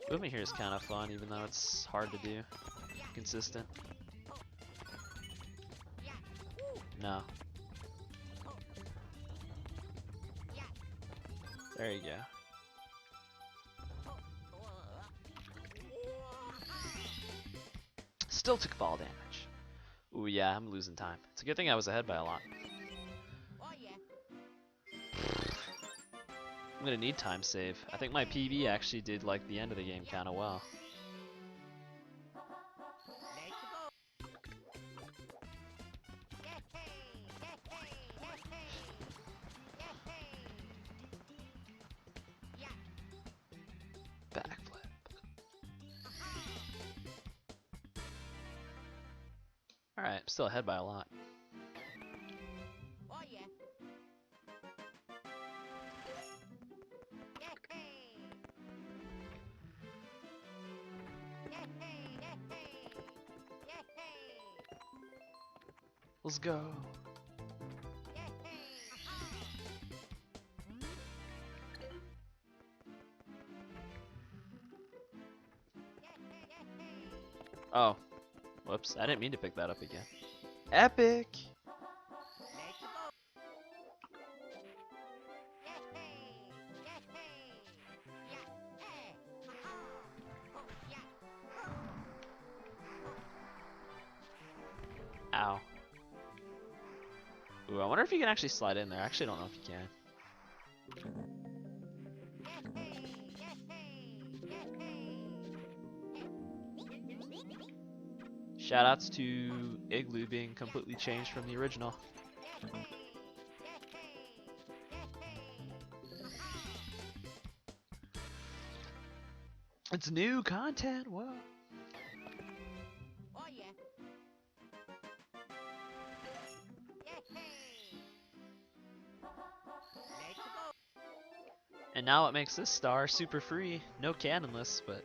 Moving here is kind of fun, even though it's hard to do. Consistent. No. There you go. Still took fall damage. Ooh, yeah, I'm losing time. It's a good thing I was ahead by a lot. I'm gonna need time save. I think my PB actually did like the end of the game kind of well. Backflip. Alright, I'm still ahead by a lot. Let's go. Oh. Whoops, I didn't mean to pick that up again. Epic! Ow. Ooh, I wonder if you can actually slide in there. I actually don't know if you can. Shoutouts to Igloo being completely changed from the original. It's new content, whoa. And now it makes this star super free. No cannonless, but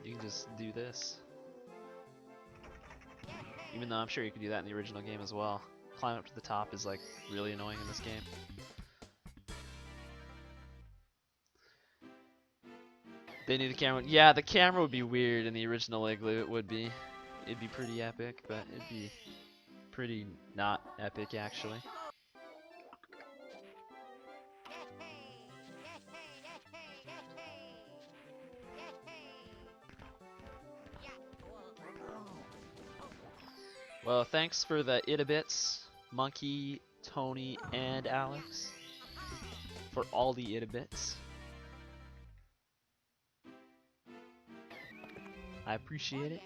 you can just do this. Even though I'm sure you could do that in the original game as well. Climbing up to the top is like really annoying in this game. They need the camera. Yeah, the camera would be weird in the original Igloo. It would be. It'd be pretty epic, but it'd be pretty not epic actually. Well, thanks for the itabits, Monkey, Tony, and Alex, for all the itabits. I appreciate it.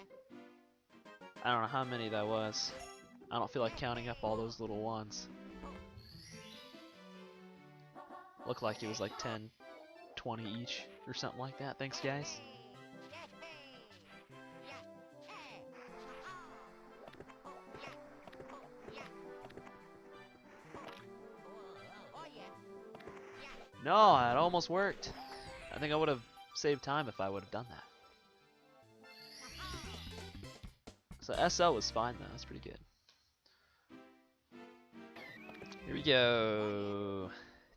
I don't know how many that was. I don't feel like counting up all those little ones. Looked like it was like 10, 20 each or something like that. Thanks, guys. No, it almost worked. I think I would have saved time if I would have done that. So SL was fine though, that's pretty good. Here we go.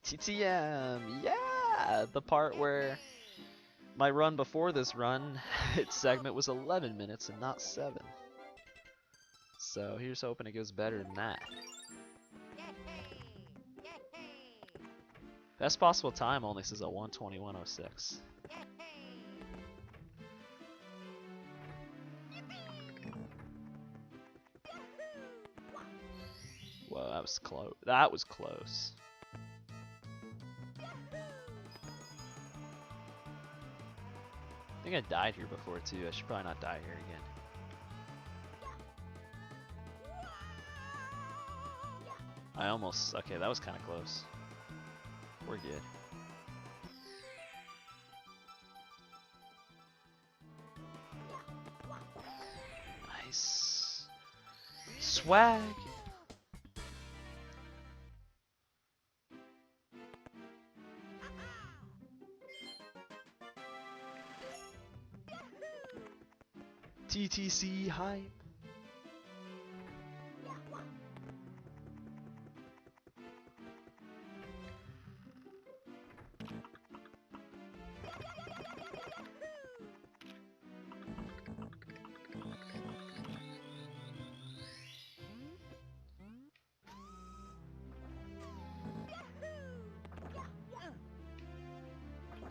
TTM, yeah! The part where my run before this run, its segment was 11 minutes and not 7. So here's hoping it goes better than that. Best possible time only says a 1:21:06. Whoa, that was close. That was close. I think I died here before too. I should probably not die here again. I almost, okay, that was kind of close. We're good. Nice. Swag. TTC hype.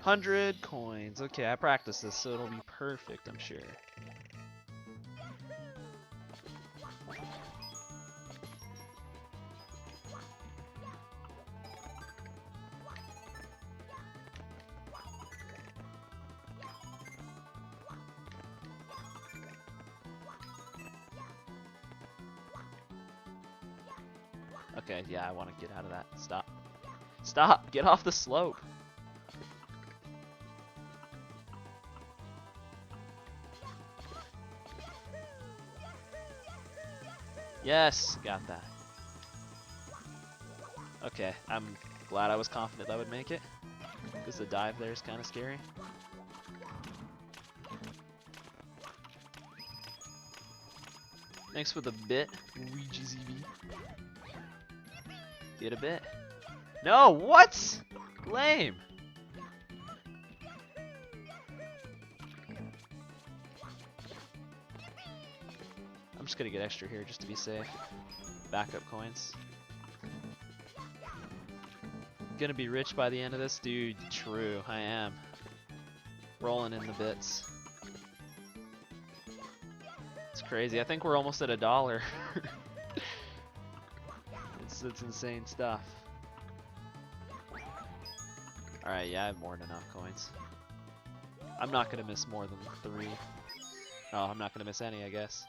$100 coins. Okay, I practiced this, so it'll be perfect, I'm sure. Okay, yeah, I want to get out of that. Stop. Stop! Get off the slope! Yes! Got that. Okay, I'm glad I was confident I would make it. Because the dive there is kind of scary. Thanks for the bit, WeeGZB. Get a bit. No, what? Lame. I'm just gonna get extra here just to be safe. Backup coins. Gonna be rich by the end of this? Dude, true, I am. Rolling in the bits. It's crazy. I think we're almost at $1. It's insane stuff. Alright, yeah, I have more than enough coins. I'm not gonna miss more than 3. Oh, I'm not gonna miss any, I guess.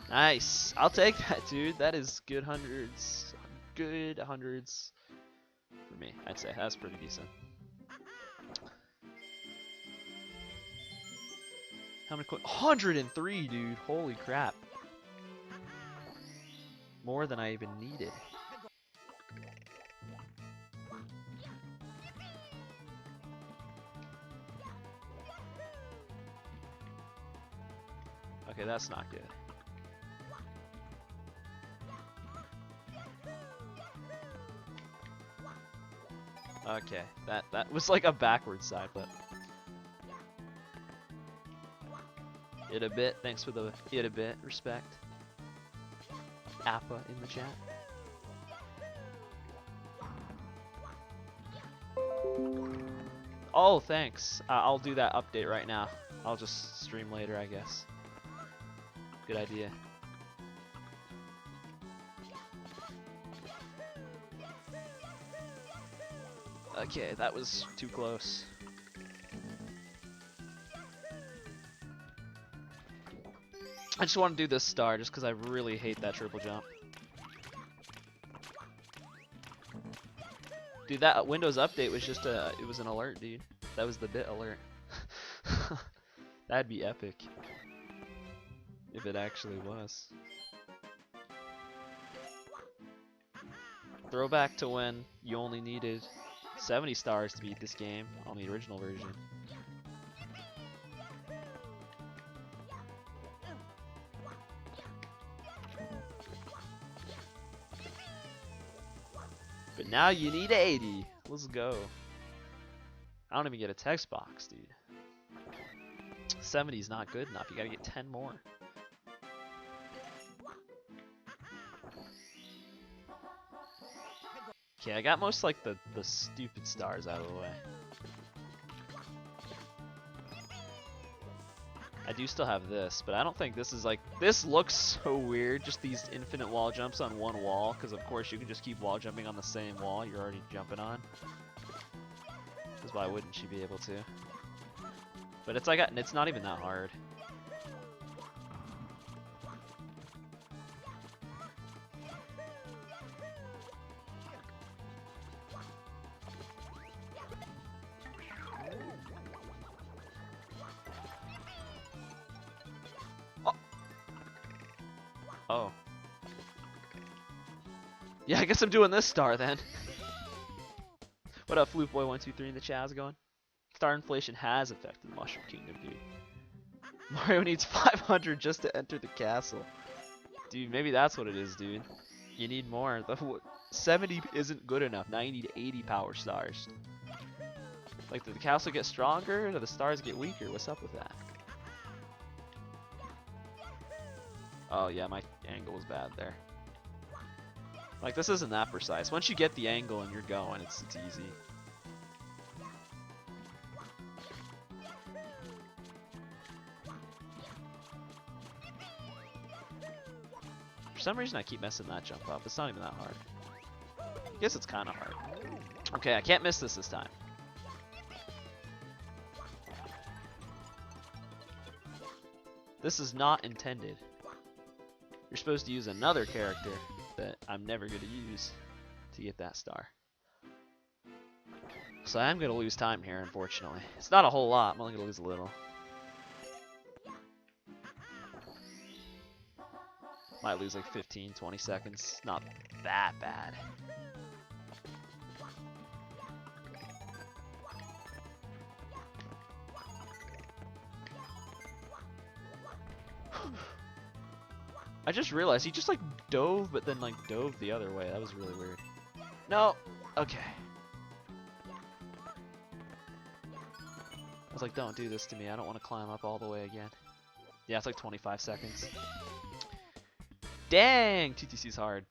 Nice. I'll take that, dude. That is good hundreds. Good hundreds for me, I'd say. That's pretty decent. How many coins? 103, dude. Holy crap. More than I even needed. Okay, that's not good. Okay, that was like a backwards side flip. It a bit, thanks for the it a bit, respect. Appa in the chat. Oh, thanks. I'll do that update right now. I'll just stream later, I guess. Good idea. Okay, that was too close. I just want to do this star just because I really hate that triple jump. Dude, that Windows update was just it was an alert, dude. That was the bit alert. That'd be epic. If it actually was. Throwback to when you only needed 70 stars to beat this game on the original version. But now you need 80. Let's go. I don't even get a text box, dude. 70 is not good enough. You gotta get 10 more. Okay, I got most like the stupid stars out of the way. I do still have this, but I don't think this is like, this looks so weird, just these infinite wall jumps on one wall, because of course you can just keep wall jumping on the same wall you're already jumping on. Because why wouldn't you be able to? But it's like, it's not even that hard. Oh. Yeah, I guess I'm doing this star then. What up, Floopboy123 in the chat? How's it going? Star inflation has affected Mushroom Kingdom, dude. Mario needs 500 just to enter the castle. Dude, maybe that's what it is, dude. You need more. 70 isn't good enough. Now you need 80 power stars. Like, did the castle get stronger? Or do the stars get weaker? What's up with that? Oh yeah, my angle was bad there. Like, this isn't that precise. Once you get the angle and you're going, it's easy. For some reason I keep messing that jump up. It's not even that hard. I guess it's kind of hard. Okay, I can't miss this time. This is not intended. You're supposed to use another character that I'm never going to use to get that star. So I am going to lose time here, unfortunately. It's not a whole lot. I'm only going to lose a little. Might lose like 15, 20 seconds. Not that bad. I just realized he just like dove, but then like dove the other way. That was really weird. No. Okay. I was like, don't do this to me. I don't want to climb up all the way again. Yeah, it's like 25 seconds. Dang! TTC's hard.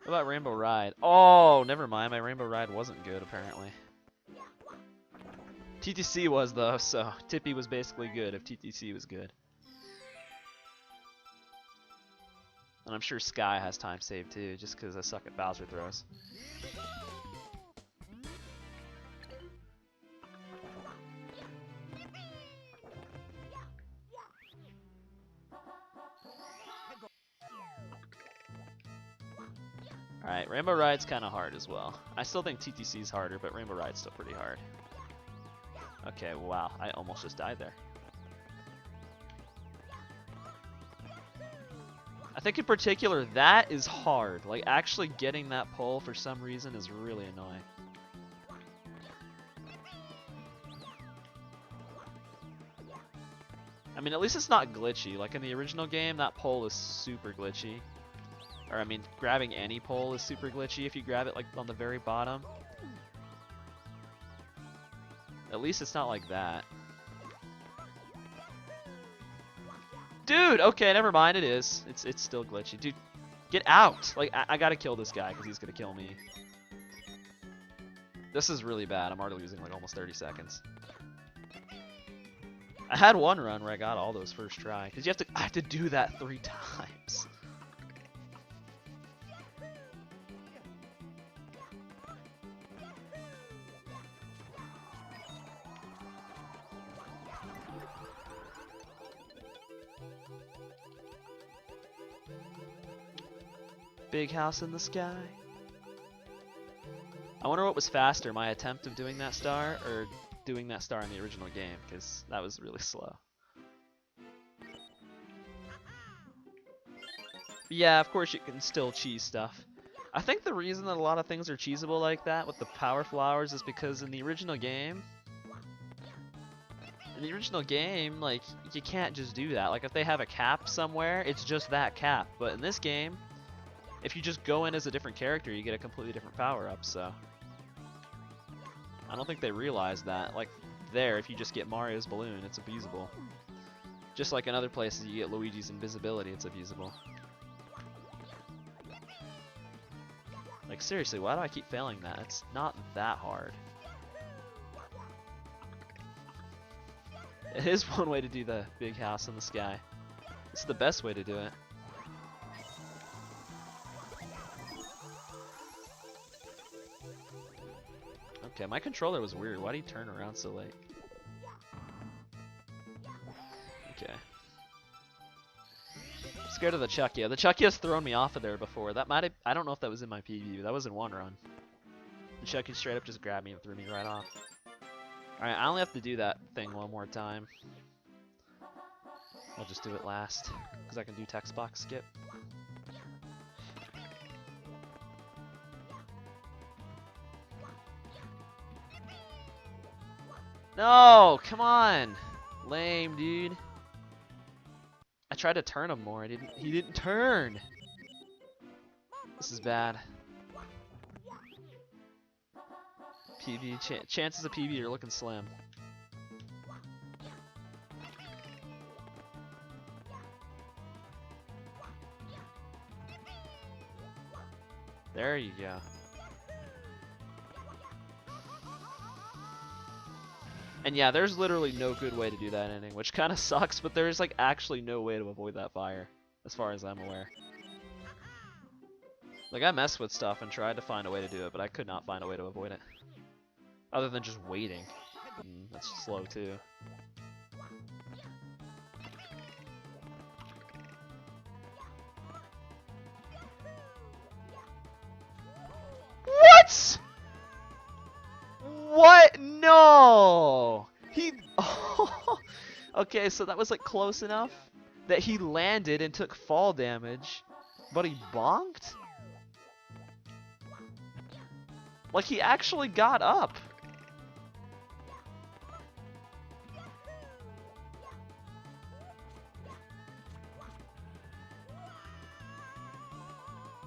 What about Rainbow Ride? Oh, never mind. My Rainbow Ride wasn't good, apparently. TTC was, though, so Tippy was basically good if TTC was good. And I'm sure Sky has time saved, too, just because I suck at Bowser throws. Alright, Rainbow Ride's kind of hard as well. I still think TTC's harder, but Rainbow Ride's still pretty hard. Okay, wow, I almost just died there. I think in particular, that is hard. Like, actually getting that pull for some reason is really annoying. I mean, at least it's not glitchy. Like in the original game, that pole is super glitchy. Or I mean, grabbing any pole is super glitchy if you grab it like on the very bottom. At least it's not like that. Dude, okay, never mind, it is. It's still glitchy. Dude, get out! Like, I gotta kill this guy because he's gonna kill me. This is really bad. I'm already losing like almost 30 seconds. I had one run where I got all those first try. Because I have to do that 3 times. Big house in the sky. I wonder what was faster, my attempt of doing that star or doing that star in the original game, because that was really slow. But yeah, of course you can still cheese stuff. I think the reason that a lot of things are cheesable like that with the power flowers is because in the original game, like, you can't just do that. Like, if they have a cap somewhere, it's just that cap. But in this game, if you just go in as a different character, you get a completely different power-up, so... I don't think they realize that. Like, there, if you just get Mario's balloon, it's abusable. Just like in other places, you get Luigi's invisibility, it's abusable. Like, seriously, why do I keep failing that? It's not that hard. It is one way to do the big house in the sky. It's the best way to do it. Okay, my controller was weird. Why did he turn around so late? Okay. Scared of the Chucky. The Chucky has thrown me off of there before. That might have, I don't know if that was in my PB, but that was in one run. The Chucky straight up just grabbed me and threw me right off. Alright, I only have to do that thing one more time. I'll just do it last, because I can do text box skip. No, come on. Lame, dude. I tried to turn him more. He didn't turn. This is bad. PB chances of PB are looking slim. There you go. And yeah, there's literally no good way to do that ending, which kind of sucks, but there's like actually no way to avoid that fire, as far as I'm aware. Like I messed with stuff and tried to find a way to do it, but I could not find a way to avoid it. Other than just waiting. That's slow too. What? What? No! He... Oh. Okay, so that was like close enough that he landed and took fall damage, but he bonked? Like he actually got up.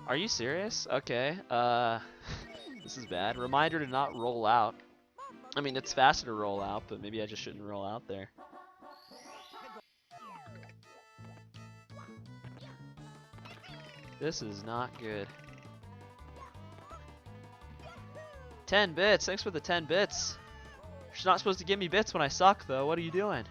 Are you serious? Okay, this is bad. Reminder to not roll out. I mean, it's faster to roll out, but maybe I just shouldn't roll out there. This is not good. 10 bits, thanks for the 10 bits. You're not supposed to give me bits when I suck, though. What are you doing?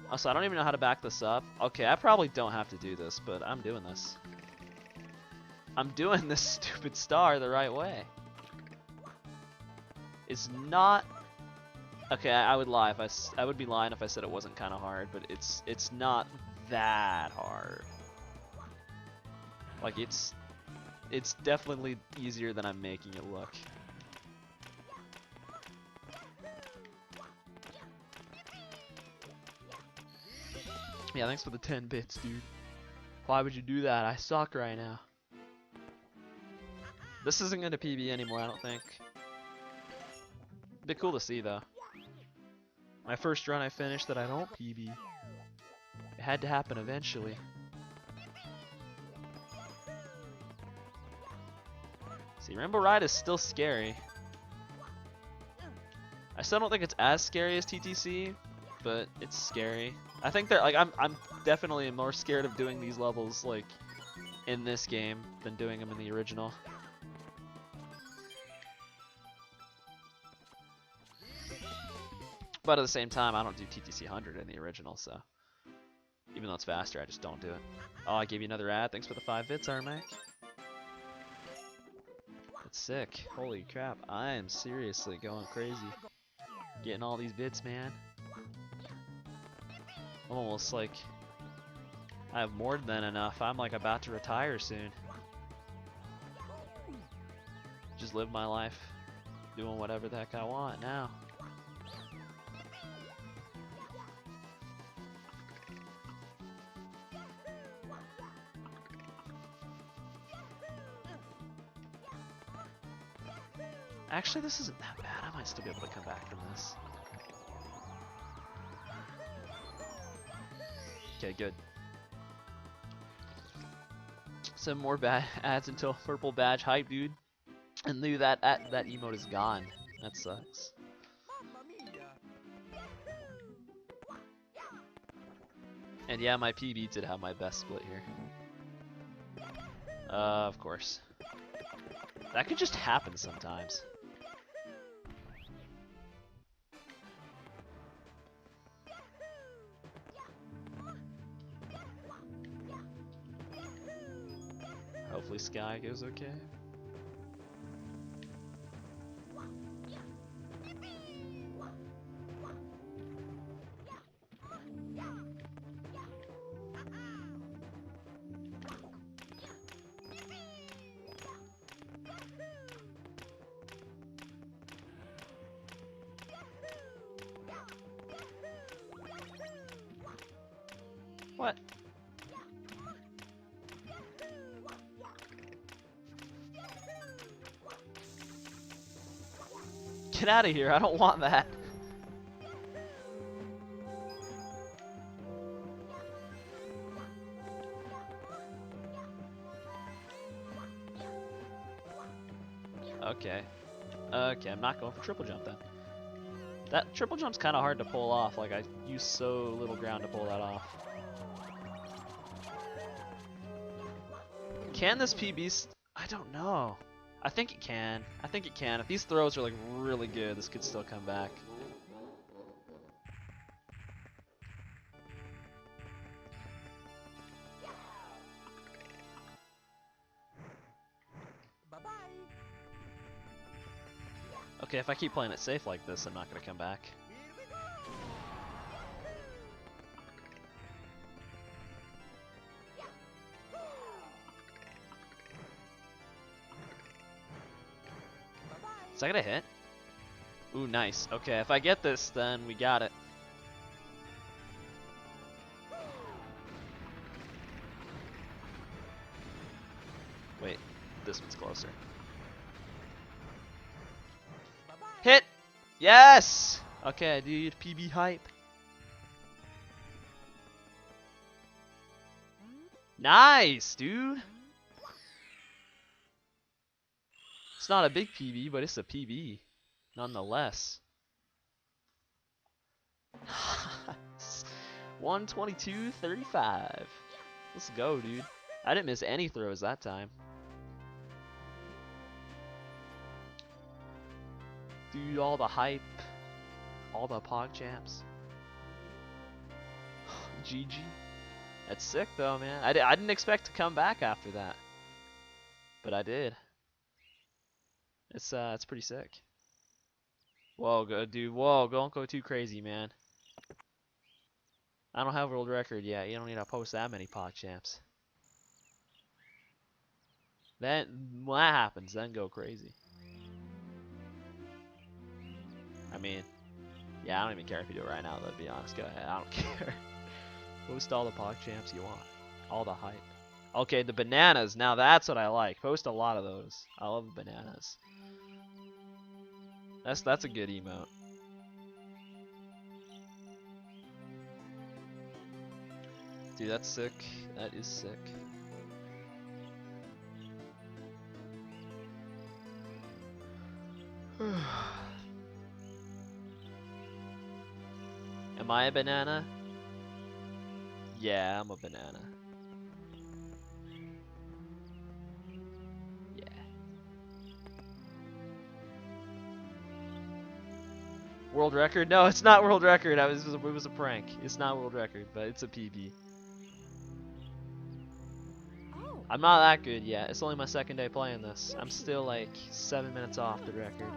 Also, I don't even know how to back this up. Okay, I probably don't have to do this, but I'm doing this. I'm doing this stupid star the right way. It's not... Okay, I would lie if I would be lying if I said it wasn't kind of hard, but it's not that hard. Like it's definitely easier than I'm making it look. Yeah, thanks for the 10 bits, dude. Why would you do that? I suck right now. This isn't gonna PB anymore, I don't think. Be cool to see though. My first run I finished that I don't PB. It had to happen eventually. See, Rainbow Ride is still scary. I still don't think it's as scary as TTC, but it's scary. I think they're like I'm definitely more scared of doing these levels like in this game than doing them in the original. But at the same time, I don't do TTC 100 in the original, so even though it's faster, I just don't do it. Oh, I gave you another ad. Thanks for the 5 bits, Armac. That's sick. Holy crap, I am seriously going crazy. Getting all these bits, man. Almost like I have more than enough. I'm like about to retire soon. Just live my life doing whatever the heck I want now. Actually, this isn't that bad. I might still be able to come back from this. Okay, good. Some more bad ads until purple badge hype, dude. And knew that that emote is gone. That sucks. And yeah, my PB did have my best split here. Of course. That could just happen sometimes. Hopefully Sky goes okay. What? Get out of here, I don't want that. Okay. Okay, I'm not going for triple jump then. That triple jump's kind of hard to pull off, like I use so little ground to pull that off. Can this PB I don't know. I think it can. I think it can. If these throws are like really good, this could still come back. Okay, if I keep playing it safe like this, I'm not gonna come back. Is that gonna hit? Ooh, nice. Okay, if I get this, then we got it. Wait, this one's closer. Hit! Yes! Okay, dude, PB hype. Nice, dude! It's not a big PB, but it's a PB, nonetheless. 122.35. Let's go, dude. I didn't miss any throws that time. Dude, all the hype, all the pog champs. GG. That's sick though, man. I didn't expect to come back after that, but I did. It's pretty sick. Whoa, good dude. Whoa, don't go too crazy, man. I don't have world record yet. You don't need to post that many pog champs. Then when that happens, then go crazy. I mean, yeah, I don't even care if you do it right now, though, to be honest. Go ahead, I don't care. Post all the pog champs you want. All the hype. Okay, the bananas, now that's what I like. Post a lot of those. I love the bananas. That's a good emote. Dude, that's sick. That is sick. Am I a banana? Yeah, I'm a banana. Yeah. World record? No, it's not world record. It was a prank. It's not world record, but it's a PB. Oh. I'm not that good yet. It's only my second day playing this. I'm still like 7 minutes off the record.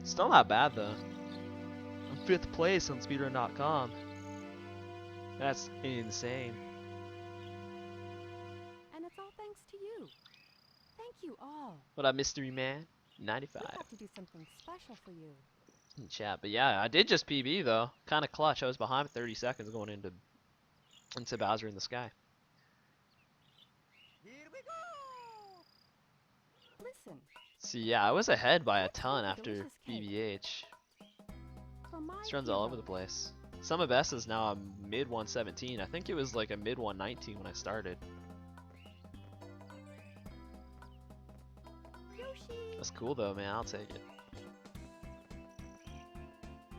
Still not bad though. I'm 5th place on speedrun.com. That's insane. And it's all thanks to you. Thank you all. What up, Mystery Man? 95. We'll have to do something special for you. In chat, but yeah, I did just PB though. Kind of clutch. I was behind 30 seconds going into Bowser in the Sky. Here we go. Listen. See, yeah, I was ahead by a ton after BBH. This run's all over the place. Summer best is now a mid 117. I think it was like a mid 119 when I started. Yoshi. That's cool though, man. I'll take it.